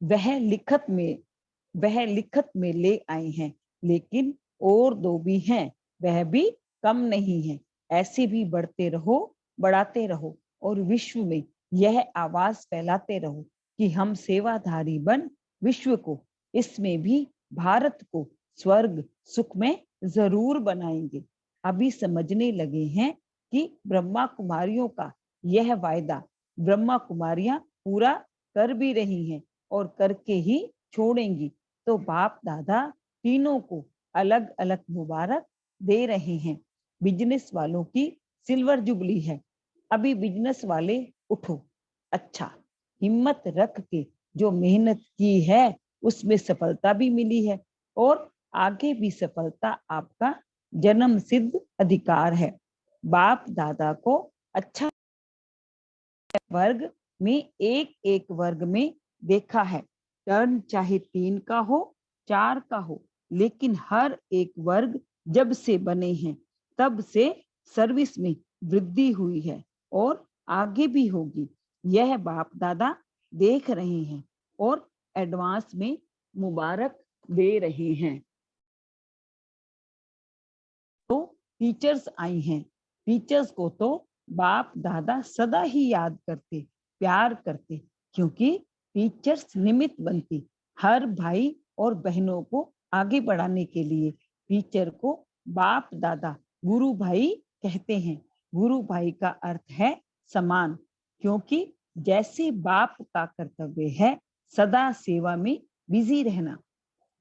वह लिखत में ले आए हैं, लेकिन और 2 भी हैं, वह भी कम नहीं है। ऐसे भी बढ़ते रहो, बढ़ाते रहो और विश्व में यह आवाज फैलाते रहो कि हम सेवाधारी बन विश्व को, इसमें भी भारत को स्वर्ग सुख में जरूर बनाएंगे। अभी समझने लगे हैं कि ब्रह्मा कुमारियों का यह वायदा ब्रह्मा कुमारियां पूरा कर भी रही हैं और करके ही छोड़ेंगी। तो बाप दादा तीनों को अलग अलग मुबारक दे रहे हैं। बिजनेस वालों की सिल्वर जुबली है, अभी बिजनेस वाले उठो। अच्छा, हिम्मत रख के जो मेहनत की है उसमें सफलता भी मिली है और आगे भी सफलता आपका जन्म सिद्ध अधिकार है। बाप दादा को अच्छा वर्ग में एक वर्ग में देखा है, टर्न चाहे 3 का हो 4 का हो, लेकिन हर एक वर्ग जब से बने हैं तब से सर्विस में वृद्धि हुई है और आगे भी होगी। यह बाप दादा देख रहे हैं और एडवांस में मुबारक दे रहे हैं। तो टीचर्स आई हैं, टीचर्स को तो बाप दादा सदा ही याद करते, प्यार करते, क्योंकि टीचर्स निमित्त बनती हर भाई और बहनों को आगे बढ़ाने के लिए। टीचर को बाप दादा गुरु भाई कहते हैं। गुरु भाई का अर्थ है समान, क्योंकि जैसे बाप का कर्तव्य है सदा सेवा में बिजी रहना,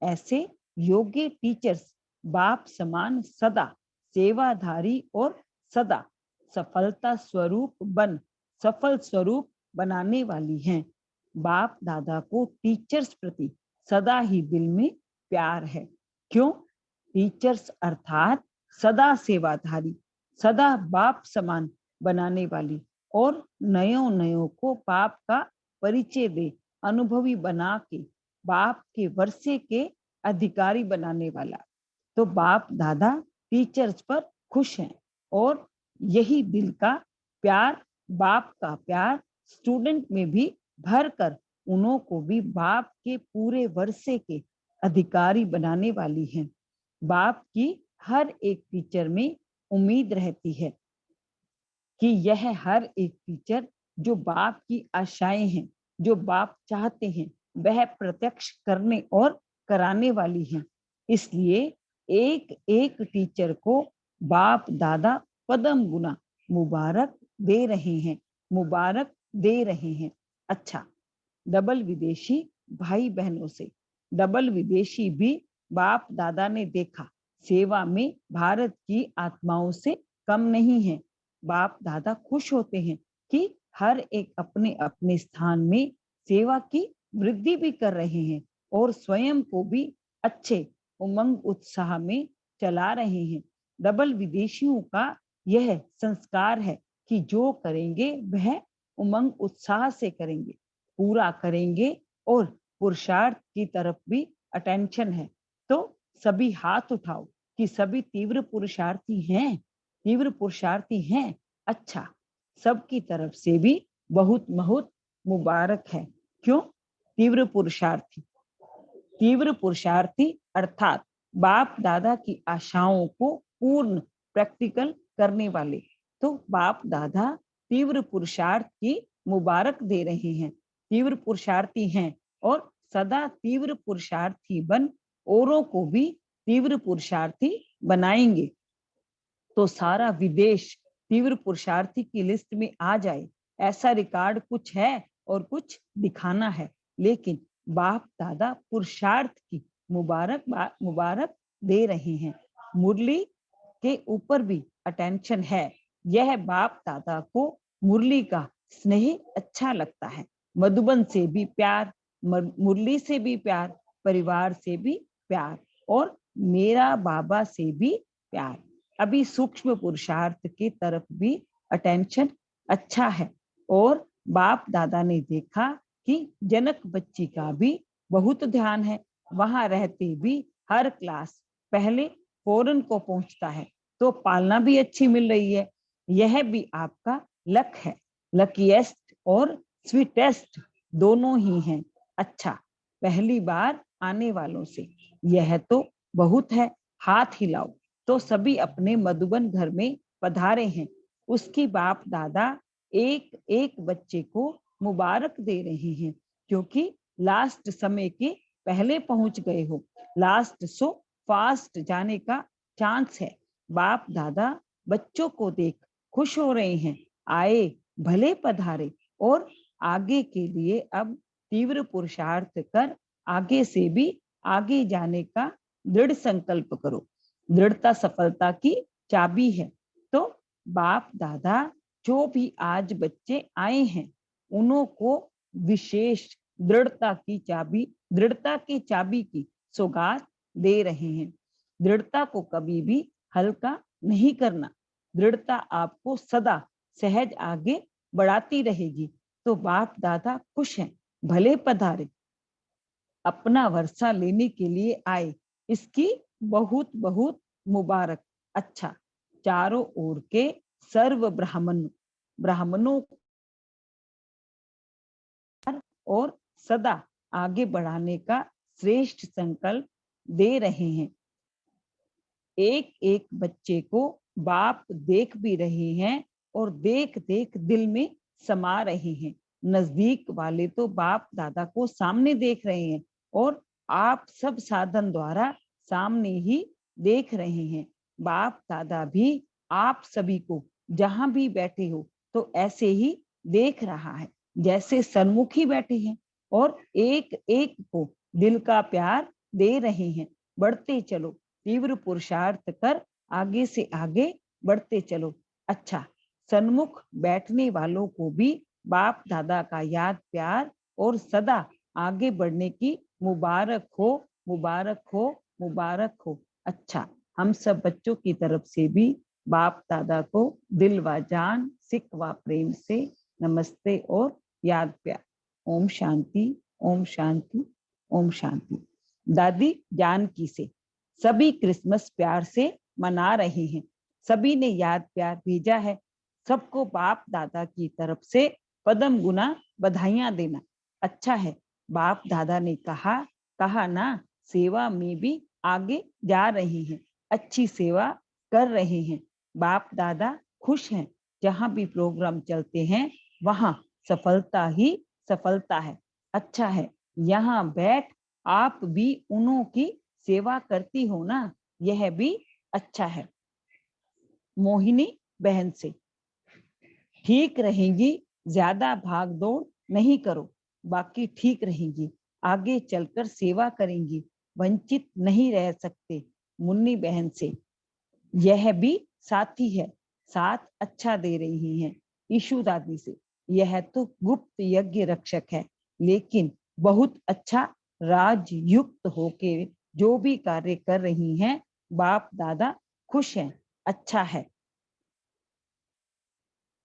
ऐसे योग्य टीचर्स बाप समान सदा सेवाधारी और सदा सफलता स्वरूप सफल स्वरूप बनाने वाली हैं। बाप दादा को टीचर्स प्रति सदा ही दिल में प्यार है। क्यों? टीचर्स अर्थात सदा सेवाधारी, सदा बाप समान बनाने वाली और नयों को बाप का परिचय दे, अनुभवी बना के बाप के वर्षे के अधिकारी बनाने वाला। तो बाप दादा टीचर्स पर खुश हैं और यही दिल का प्यार, बाप का प्यार स्टूडेंट में भी भर कर उन्हों को भी बाप के पूरे वर्षे के अधिकारी बनाने वाली हैं। बाप की हर एक टीचर में उम्मीद रहती है कि यह हर एक टीचर जो बाप की आशाएं हैं, जो बाप चाहते हैं, वह प्रत्यक्ष करने और कराने वाली हैं। इसलिए एक एक टीचर को बाप दादा पदम गुना मुबारक दे रहे हैं, मुबारक दे रहे हैं। अच्छा, डबल विदेशी भाई बहनों से डबल विदेशी भी बाप दादा ने देखा सेवा में भारत की आत्माओं से कम नहीं है। बाप दादा खुश होते हैं कि हर एक अपने अपने स्थान में सेवा की वृद्धि भी कर रहे हैं और स्वयं को भी अच्छे उमंग उत्साह में चला रहे हैं। डबल विदेशियों का यह संस्कार है कि जो करेंगे वह उमंग उत्साह से करेंगे, पूरा करेंगे और पुरुषार्थ की तरफ भी अटेंशन है। तो सभी हाथ उठाओ कि सभी तीव्र पुरुषार्थी हैं, तीव्र पुरुषार्थी हैं। अच्छा, सबकी तरफ से भी बहुत बहुत मुबारक है। क्यों? तीव्र पुरुषार्थी, तीव्र पुरुषार्थी अर्थात बाप दादा की आशाओं को पूर्ण प्रैक्टिकल करने वाले। तो बाप दादा तीव्र पुरुषार्थ की मुबारक दे रहे हैं, तीव्र पुरुषार्थी हैं और सदा तीव्र पुरुषार्थी बन औरों को भी तीव्र पुरुषार्थी बनाएंगे। तो सारा विदेश तीव्र पुरुषार्थी की लिस्ट में आ जाए, ऐसा रिकॉर्ड कुछ है और कुछ दिखाना है। लेकिन बाप दादा पुरुषार्थ की मुबारक दे रहे हैं। मुरली के ऊपर भी अटेंशन है। यह बाप दादा को मुरली का स्नेह अच्छा लगता है। मधुबन से भी प्यार, मुरली से भी प्यार, परिवार से भी प्यार और मेरा बाबा से भी प्यार। अभी सूक्ष्म पुरुषार्थ की तरफ भी अटेंशन अच्छा है और बाप दादा ने देखा कि जनक बच्ची का भी बहुत ध्यान है। वहां रहते भी हर क्लास पहले फौरन को पहुंचता है, तो पालना भी अच्छी मिल रही है। यह भी आपका लक है, लकीएस्ट और स्वीटेस्ट दोनों ही हैं। अच्छा, पहली बार आने वालों से यह तो बहुत है, हाथ हिलाओ। तो सभी अपने मधुबन घर में पधारे हैं। उसकी बाप दादा एक एक बच्चे को मुबारक दे रहे हैं क्योंकि लास्ट समय के पहले पहुंच गए हो। लास्ट सो फास्ट जाने का चांस है। बाप दादा बच्चों को देख खुश हो रहे हैं। आए भले पधारे और आगे के लिए अब तीव्र पुरुषार्थ कर आगे से भी आगे जाने का दृढ़ संकल्प करो। दृढ़ता सफलता की चाबी है। तो बाप दादा जो भी आज बच्चे आए हैं उन्हों को विशेष दृढ़ता की चाबी की सौगात दे रहे हैं। दृढ़ता को कभी भी हल्का नहीं करना। दृढ़ता आपको सदा सहज आगे बढ़ाती रहेगी। तो बाप दादा खुश हैं, भले पधारे, अपना वर्षा लेने के लिए आए, इसकी बहुत बहुत मुबारक। अच्छा, चारों ओर के सर्व ब्राह्मणों और सदा आगे बढ़ाने का श्रेष्ठ संकल्प दे रहे हैं। एक एक बच्चे को बाप देख भी रहे हैं और देख देख दिल में समा रहे हैं। नजदीक वाले तो बाप दादा को सामने देख रहे हैं और आप सब साधन द्वारा सामने ही देख रहे हैं। बाप दादा भी आप सभी को जहां भी बैठे हो तो ऐसे ही देख रहा है जैसे सन्मुख ही बैठे हैं और एक एक को दिल का प्यार दे रहे हैं। बढ़ते चलो, तीव्र पुरुषार्थ कर आगे से आगे बढ़ते चलो। अच्छा, सन्मुख बैठने वालों को भी बाप दादा का याद प्यार और सदा आगे बढ़ने की मुबारक हो, मुबारक हो, मुबारक हो। अच्छा, हम सब बच्चों की तरफ से भी बाप दादा को दिल व जान, सिक व प्रेम से नमस्ते और याद प्यार। ओम शांति, ओम शांति, ओम शांति। दादी जानकी से सभी क्रिसमस प्यार से मना रहे हैं। सभी ने याद प्यार भेजा है। सबको बाप दादा की तरफ से पदम गुना बधाइयां देना। अच्छा है। बाप दादा ने कहा ना, सेवा में भी आगे जा रहे हैं, अच्छी सेवा कर रहे हैं। बाप दादा खुश हैं। जहाँ भी प्रोग्राम चलते हैं वहाँ सफलता ही सफलता है। अच्छा है, यहाँ बैठ आप भी उन्हों की सेवा करती हो ना, यह भी अच्छा है। मोहिनी बहन से, ठीक रहेंगी, ज्यादा भाग दौड़ नहीं करो, बाकी ठीक रहेंगी, आगे चलकर सेवा करेंगी, वंचित नहीं रह सकते। मुन्नी बहन से, यह भी साथी है, साथ अच्छा दे रही हैं। ईशु दादी से, यह तो गुप्त यज्ञ रक्षक है, लेकिन बहुत अच्छा राजयुक्त होके जो भी कार्य कर रही हैं, बाप दादा खुश हैं, अच्छा है।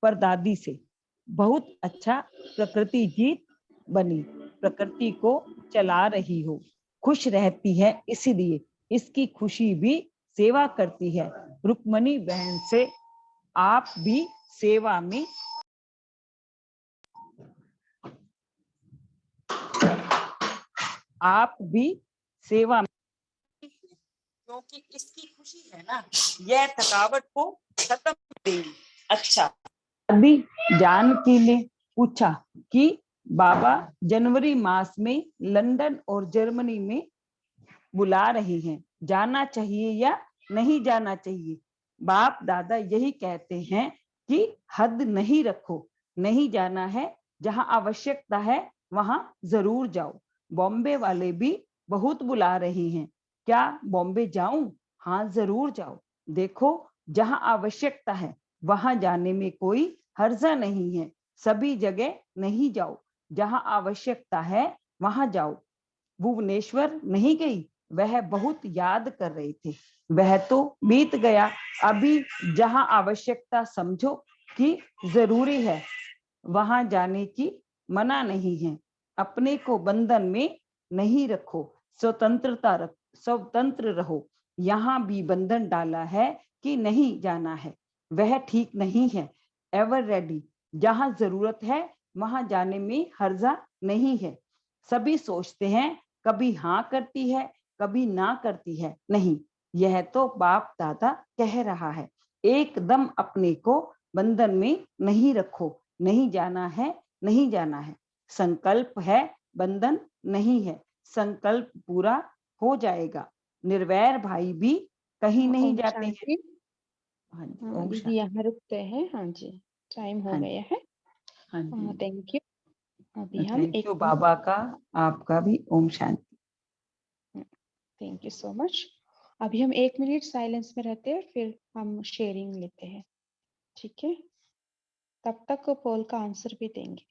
पर दादी से, बहुत अच्छा, प्रकृति जीत बनी, प्रकृति को चला रही हो, खुश रहती है, इसीलिए इसकी खुशी भी सेवा करती है। रुक्मणी बहन से, आप भी सेवा में क्योंकि इसकी खुशी है ना, यह थकावट को खत्म कर देगी। अच्छा। अभी जानकी ने पूछा कि बाबा जनवरी मास में लंदन और जर्मनी में बुला रहे हैं, जाना चाहिए या नहीं जाना चाहिए? बाप दादा यही कहते हैं कि हद नहीं रखो, नहीं जाना है, जहां आवश्यकता है वहां जरूर जाओ। बॉम्बे वाले भी बहुत बुला रहे हैं, क्या बॉम्बे जाऊं? हाँ जरूर जाओ। देखो, जहां आवश्यकता है वहां जाने में कोई हर्जा नहीं है, सभी जगह नहीं जाओ, जहां आवश्यकता है वहां जाओ। भुवनेश्वर नहीं गई, वह बहुत याद कर रहे थे, वह तो बीत गया। अभी जहां आवश्यकता समझो कि जरूरी है वहां जाने की मना नहीं है। अपने को बंधन में नहीं रखो, स्वतंत्र रहो। यहाँ भी बंधन डाला है कि नहीं जाना है, वह ठीक नहीं है। एवर रेडी, जहां जरूरत है वहां जाने में हर्जा नहीं है। सभी सोचते हैं कभी हाँ करती है, कभी ना करती है, नहीं, यह तो बाप दादा कह रहा है, एकदम अपने को बंधन में नहीं रखो, नहीं जाना है, नहीं जाना है। संकल्प है, बंधन नहीं है, संकल्प पूरा हो जाएगा। निर्वैर भाई भी कहीं नहीं ओम जाते हैं। शांति। हाँ जी, हाँ ओम दीदी, शांति। यहाँ रुकते हैं। हाँ जी, टाइम हो हाँ गया है। हाँ जी, थैंक यू। अभी हम थैंक एक यू बाबा का, आपका भी Om Shanti. Thank you so much. अभी हम 1 मिनट साइलेंस में रहते हैं, फिर हम शेयरिंग लेते हैं, ठीक है? तब तक पोल का आंसर भी देंगे।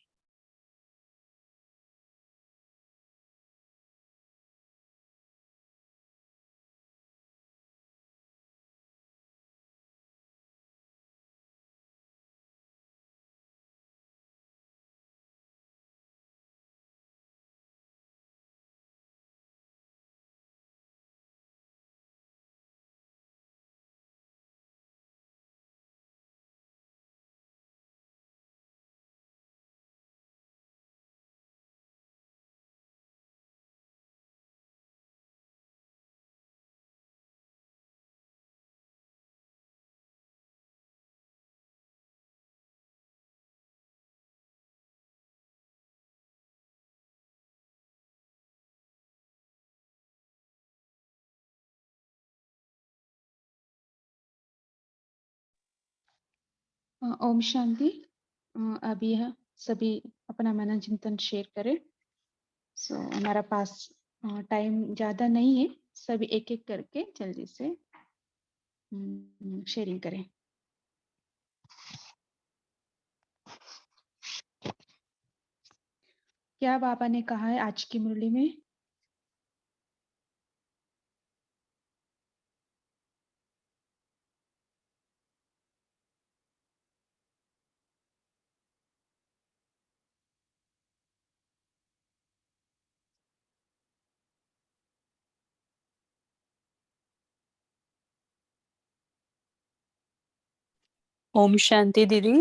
ओम शांति। अभी सभी अपना मन चिंतन शेयर करें। सो हमारा पास टाइम ज्यादा नहीं है, सभी एक एक करके जल्दी से शेयरिंग करें। क्या बाबा ने कहा है आज की मुरली में? ओम शांति दीदी।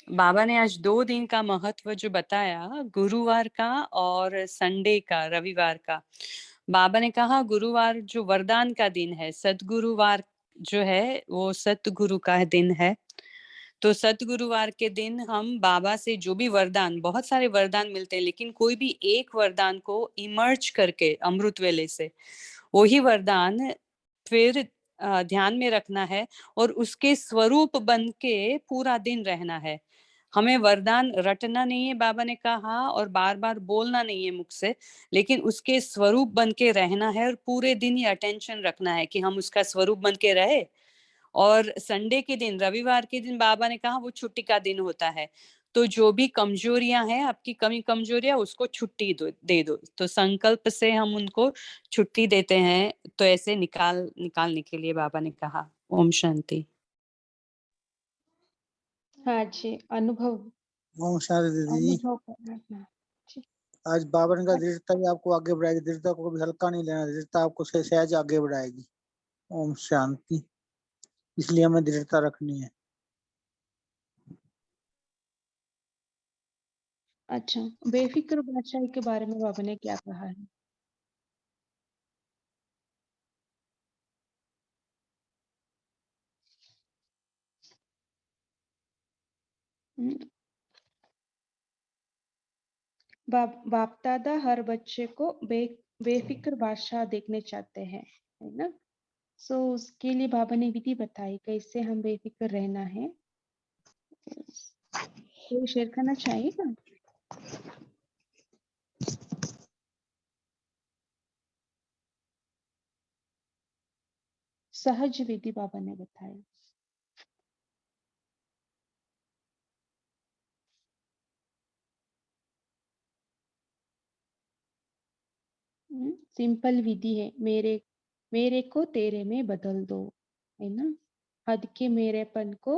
बाबा ने आज 2 दिन का महत्व जो बताया, गुरुवार का और संडे का, रविवार का। बाबा ने कहा गुरुवार जो वरदान का दिन है, सद्गुरुवार जो है वो सतगुरु का दिन है। तो सतगुरुवार के दिन हम बाबा से जो भी वरदान, बहुत सारे वरदान मिलते हैं, लेकिन कोई भी एक वरदान को इमर्ज करके अमृत वेले से, वही वरदान फिर ध्यान में रखना है और उसके स्वरूप बन के पूरा दिन रहना है। हमें वरदान रटना नहीं है, बाबा ने कहा, और बार बार बोलना नहीं है मुख से, लेकिन उसके स्वरूप बन के रहना है और पूरे दिन ये अटेंशन रखना है कि हम उसका स्वरूप बन के रहे। और संडे के दिन, रविवार के दिन बाबा ने कहा वो छुट्टी का दिन होता है, तो जो भी कमजोरियां हैं, आपकी कमी कमजोरियां, उसको छुट्टी दे दो। तो संकल्प से हम उनको छुट्टी देते हैं, तो ऐसे निकालने के लिए बाबा ने कहा। ओम शांति। हाँ जी, अनुभव ओम शांति दीदी जी। अनुभव करना है। जी। आज बाबा ने कहा दृढ़ता ही आपको आगे बढ़ाएगी, दृढ़ता को कभी हल्का नहीं लेना, दृढ़ता आपको सहज आगे बढ़ाएगी। ओम शांति। इसलिए हमें दृढ़ता रखनी है। अच्छा, बेफिक्र बादशाही के बारे में बाबा ने क्या कहा है? बाप दादा हर बच्चे को बेफिक्र बादशाह देखने चाहते हैं, है ना? सो उसके लिए बाबा ने विधि बताई कैसे हम बेफिक्र रहना है। कोई शेयर करना चाहेगा? सहज विधि बाबा ने बताया। सिंपल विधि है, मेरे को तेरे में बदल दो, है ना? हद के मेरेपन को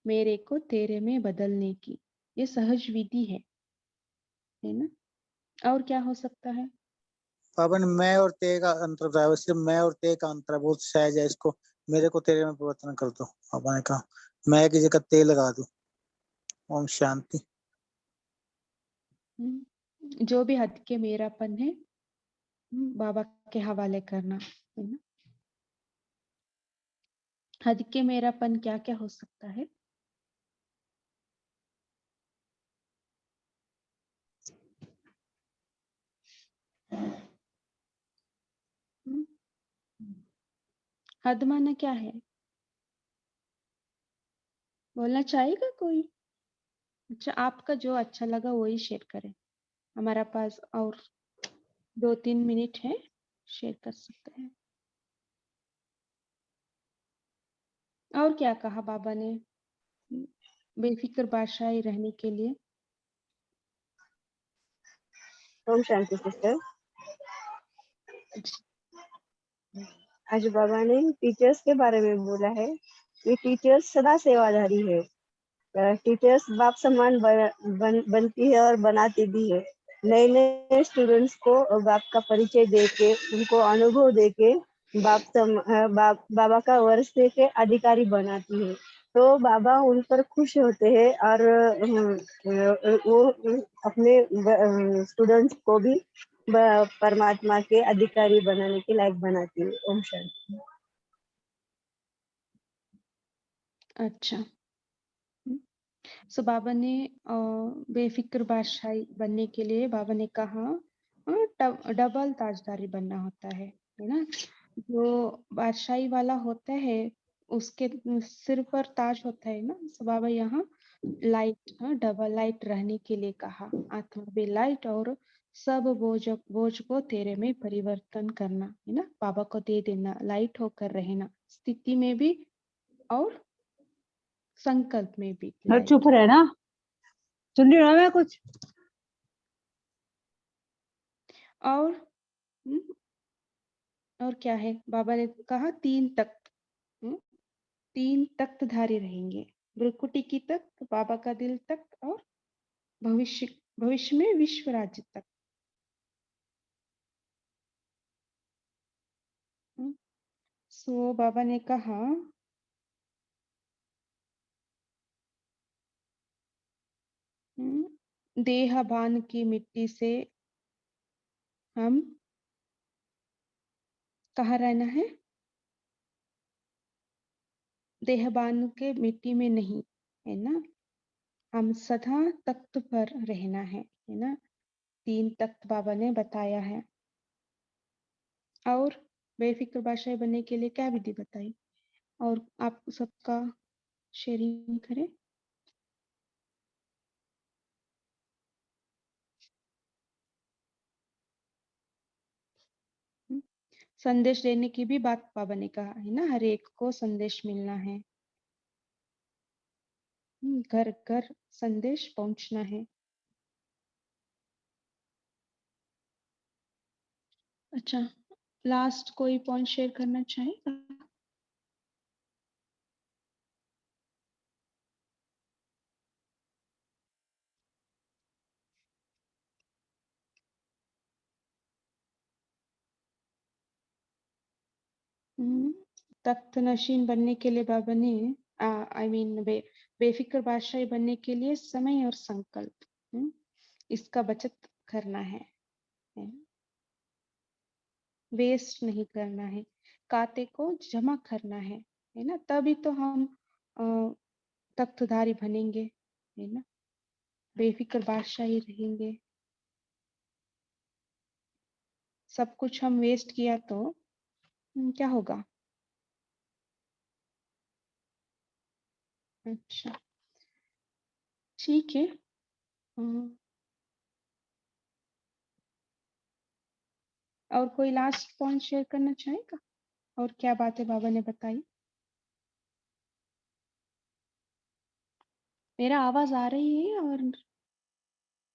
मेरे को तेरे में बदलने की, ये सहज विधि है ना? और क्या हो सकता है? बाबा ने मैं और ते का अंतर बताया, वैसे मैं और ते का अंतर बहुत सहज है, इसको मेरे को तेरे में परिवर्तन कर दो। बाबा ने कहा मैं की जगह ते लगा दूं। ओम शांति। जो भी हद के मेरापन है, बाबा के हवाले करना, है ना? हद के मेरापन क्या क्या हो सकता है? हद माना क्या है? बोलना चाहेगा कोई? अच्छा, आपका जो अच्छा लगा वही शेयर करें। हमारा पास और 2-3 मिनट है, शेयर कर सकते हैं। और क्या कहा बाबा ने बेफिक्र बादशाही रहने के लिए? ओम शांति सिस्टर। आज बाबा ने टीचर्स के बारे में बोला है कि टीचर्स सदा सेवाधारी है। टीचर्स बाप समान बनती है और बनाती भी है। नए नए स्टूडेंट्स को बाप का परिचय देके, उनको अनुभव देके बाबा का वर्ष के अधिकारी बनाती है। तो बाबा उन पर खुश होते हैं और वो अपने स्टूडेंट्स को भी परमात्मा के अधिकारी बनाने के लायक बनाती है। ओम शांति। अच्छा, सो बाबा ने बेफिक्र बादशाही बनने के लिए बाबा ने कहा डबल ताजदारी बनना होता है ना? जो बादशाही वाला होता है उसके सिर पर ताज होता है ना? सो बाबा यहाँ लाइट, डबल लाइट रहने के लिए कहा, आत्मा भी लाइट और सब बोझ को तेरे में परिवर्तन करना, है ना? बाबा को दे देना, लाइट होकर रहना, स्थिति में भी और संकल्प में भी। चुप रहे ना, सुन रही हूँ मैं कुछ। और क्या है? बाबा ने कहा 3 तख्त, 3 तख्तधारी रहेंगे। भ्रुकुटी की तख्त, बाबा का दिल तख्त और भविष्य में विश्व राज्य तक। सो बाबा ने कहा देहभान की मिट्टी से हम कहाँ रहना है? देहभान के मिट्टी में नहीं, है ना? हम सदा तख्त पर रहना है ना? 3 तख्त बाबा ने बताया है। और बेफिक्र बादशाह बनने के लिए क्या विधि बताई? और आप सबका शेयरिंग करें। संदेश देने की भी बात बाबा ने कहा है ना, हर एक को संदेश मिलना है। घर घर संदेश पहुंचना है। अच्छा, लास्ट कोई पॉइंट शेयर करना चाहेगा? तख्त नशीन बनने के लिए बाबा ने आई मीन बेफिक्र बादशाही बनने के लिए समय और संकल्प, इसका बचत करना है, वेस्ट नहीं करना है, खाते को जमा करना है ना, तभी तो हम तख्तधारी बनेंगे, है ना, बेफिक्र बादशाही रहेंगे। सब कुछ हम वेस्ट किया तो क्या होगा? अच्छा, ठीक है। और कोई लास्ट पॉइंट शेयर करना चाहेगा? और क्या बातें बाबा ने बताई? मेरा आवाज आ रही है और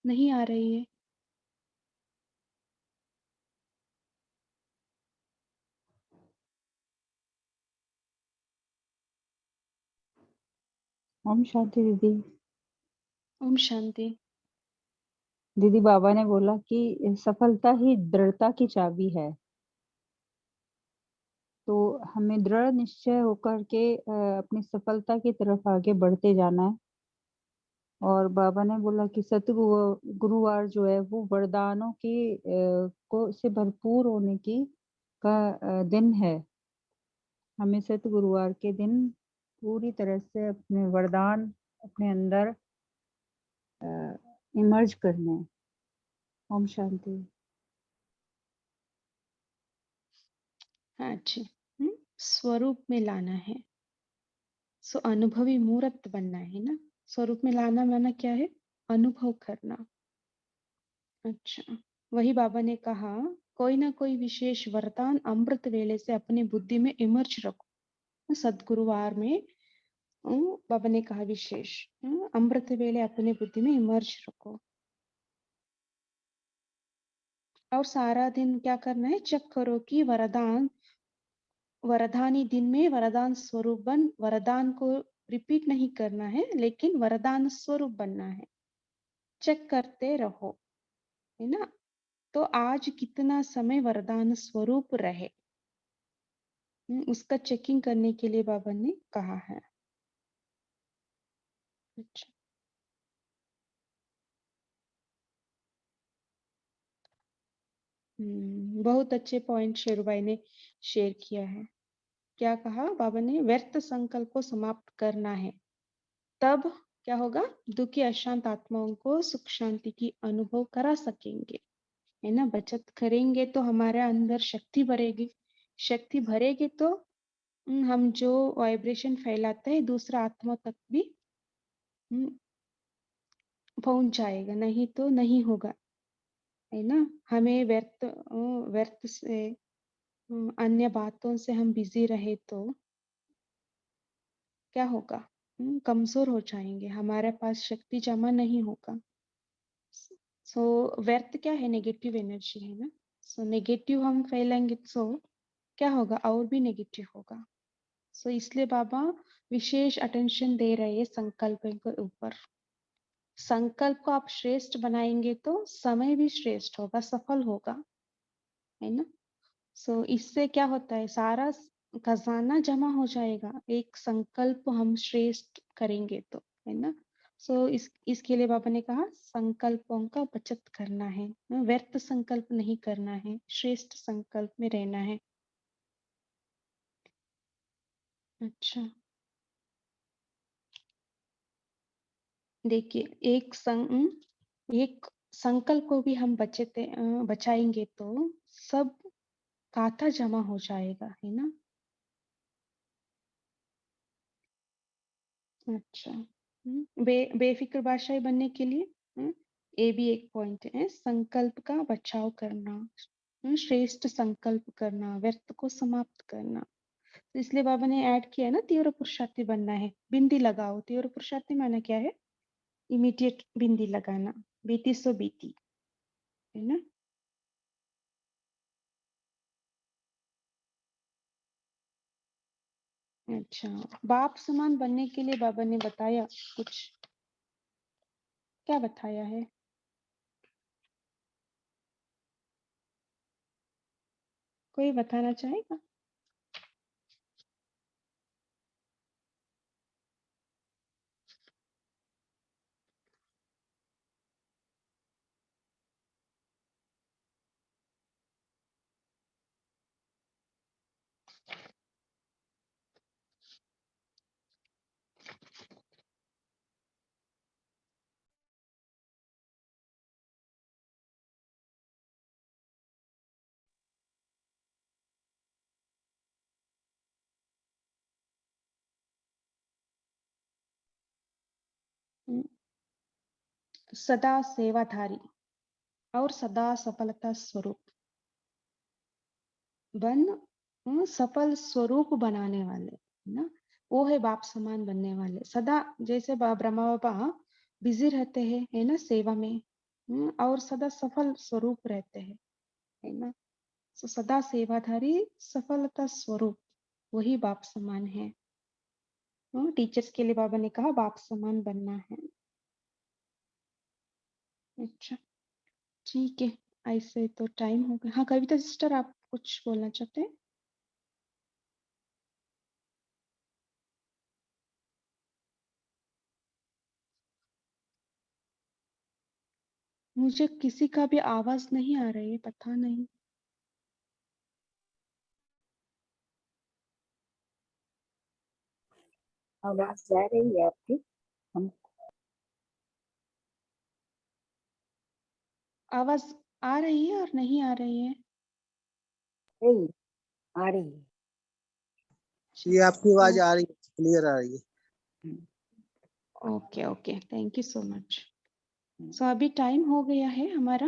नहीं आ रही है? ओम शांति दीदी। ओम शांति। दीदी बाबा ने बोला कि सफलता ही दृढ़ता की चाबी है, तो हमें दृढ़ निश्चय होकर के अपनी सफलता की तरफ आगे बढ़ते जाना है। और बाबा ने बोला कि गुरुवार जो है वो वरदानों की को से भरपूर होने की का दिन है। हमें सत्य गुरुवार के दिन पूरी तरह से अपने वरदान अपने अंदर इमर्ज करने हैं। ओम शांति। हाँ जी। स्वरूप में लाना है, सो अनुभवी मूर्त बनना है ना। स्वरूप में लाना माना क्या है? अनुभव करना। अच्छा, वही बाबा ने कहा कोई ना कोई विशेष वरदान अमृत वेले से अपनी बुद्धि में इमर्ज रखो। सदगुरुवार में बाबा ने कहा विशेष अमृत वेले अपने बुद्धि में इमर्ज रखो। और सारा दिन क्या करना है? चेक करो कि वरदानी दिन में वरदान स्वरूप बन, वरदान को रिपीट नहीं करना है लेकिन वरदान स्वरूप बनना है। चेक करते रहो, है ना। तो आज कितना समय वरदान स्वरूप रहे, उसका चेकिंग करने के लिए बाबा ने कहा है। अच्छा, बहुत अच्छे पॉइंट शेरुबाई ने शेयर किया है। क्या कहा बाबा ने? व्यर्थ संकल्प को समाप्त करना है, तब क्या होगा? दुखी अशांत आत्माओं को सुख शांति की अनुभव करा सकेंगे, है ना। बचत करेंगे तो हमारे अंदर शक्ति भरेगी, शक्ति भरेगी तो हम जो वाइब्रेशन फैलाते हैं दूसरा आत्मा तक भी पहुंच जाएगा, नहीं तो नहीं होगा, है ना। हमें व्यर्थ से अन्य बातों से हम बिजी रहे तो क्या होगा? कमजोर हो जाएंगे, हमारे पास शक्ति जमा नहीं होगा। सो व्यर्थ क्या है? नेगेटिव एनर्जी है ना। सो नेगेटिव हम फैलाएंगे तो क्या होगा? और भी नेगेटिव होगा। सो इसलिए बाबा विशेष अटेंशन दे रहे हैं संकल्प के ऊपर। संकल्प को आप श्रेष्ठ बनाएंगे तो समय भी श्रेष्ठ होगा, सफल होगा, है ना। सो इससे क्या होता है? सारा खजाना जमा हो जाएगा, एक संकल्प हम श्रेष्ठ करेंगे तो, है ना। सो इसके लिए बाबा ने कहा संकल्पों का बचत करना है, व्यर्थ संकल्प नहीं करना है, श्रेष्ठ संकल्प में रहना है। अच्छा, देखिए एक संकल्प को भी हम बचाएंगे तो सब काथा जमा हो जाएगा, है ना। अच्छा, बेफिक्र बादशाही बनने के लिए ये भी एक पॉइंट है, संकल्प का बचाव करना, श्रेष्ठ संकल्प करना, व्यर्थ को समाप्त करना। तो इसलिए बाबा ने ऐड किया ना, तीव्र पुरुषार्थी बनना है, बिंदी लगाओ। तीव्र पुरुषार्थी माना क्या है, इमीडिएट बिंदी लगाना, बीती सो बीती, है ना। अच्छा, बाप समान बनने के लिए बाबा ने बताया कुछ, क्या बताया है? कोई बताना चाहेगा? हम्म, सदा सेवाधारी और सदा सफलता स्वरूप सफल स्वरूप बनाने वाले, है ना, वो है बाप समान बनने वाले। सदा जैसे ब्रह्मा बाबा बिजी रहते हैं, है ना, सेवा में, और सदा सफल स्वरूप रहते हैं, है ना। तो सदा सेवाधारी सफलता स्वरूप वही बाप समान है। टीचर्स के लिए बाबा ने कहा बाप समान बनना है। अच्छा, ठीक है, ऐसे तो टाइम हो गया। हाँ, कविता सिस्टर, आप कुछ बोलना चाहते हैं? मुझे किसी का भी आवाज नहीं आ रही है, पता नहीं। आवाज जा रही है आपकी? हम आवाज आ रही है और नहीं आ रही है? नहीं आ रही है। ये आपकी आवाज आ रही है, क्लियर आ रही है। Okay okay, thank you so much. So अभी टाइम हो गया है हमारा।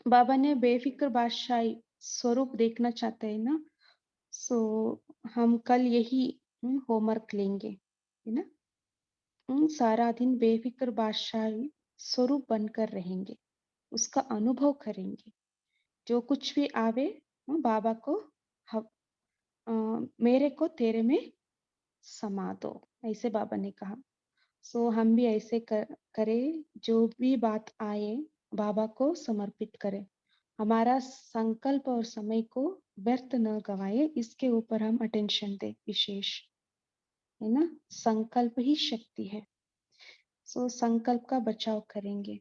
बाबा ने बेफिक्र बादशाही स्वरूप देखना चाहते हैं ना, सो हम कल यही होमवर्क लेंगे, है ना। सारा दिन बेफिक्र बादशाही स्वरूप बनकर रहेंगे, उसका अनुभव करेंगे। जो कुछ भी आवे, बाबा को मेरे को तेरे में समा दो, ऐसे बाबा ने कहा। सो हम भी ऐसे करें, जो भी बात आए बाबा को समर्पित करें, हमारा संकल्प और समय को व्यर्थ न गवाए, इसके ऊपर हम अटेंशन दें विशेष, है ना। संकल्प ही शक्ति है, सो संकल्प का बचाव करेंगे।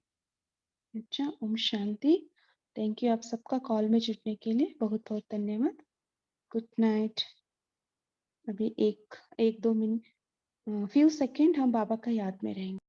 अच्छा, ओम शांति। थैंक यू आप सबका कॉल में जुड़ने के लिए, बहुत बहुत धन्यवाद। Good night. अभी एक दो मिनट, फ्यू सेकेंड हम बाबा का याद में रहेंगे।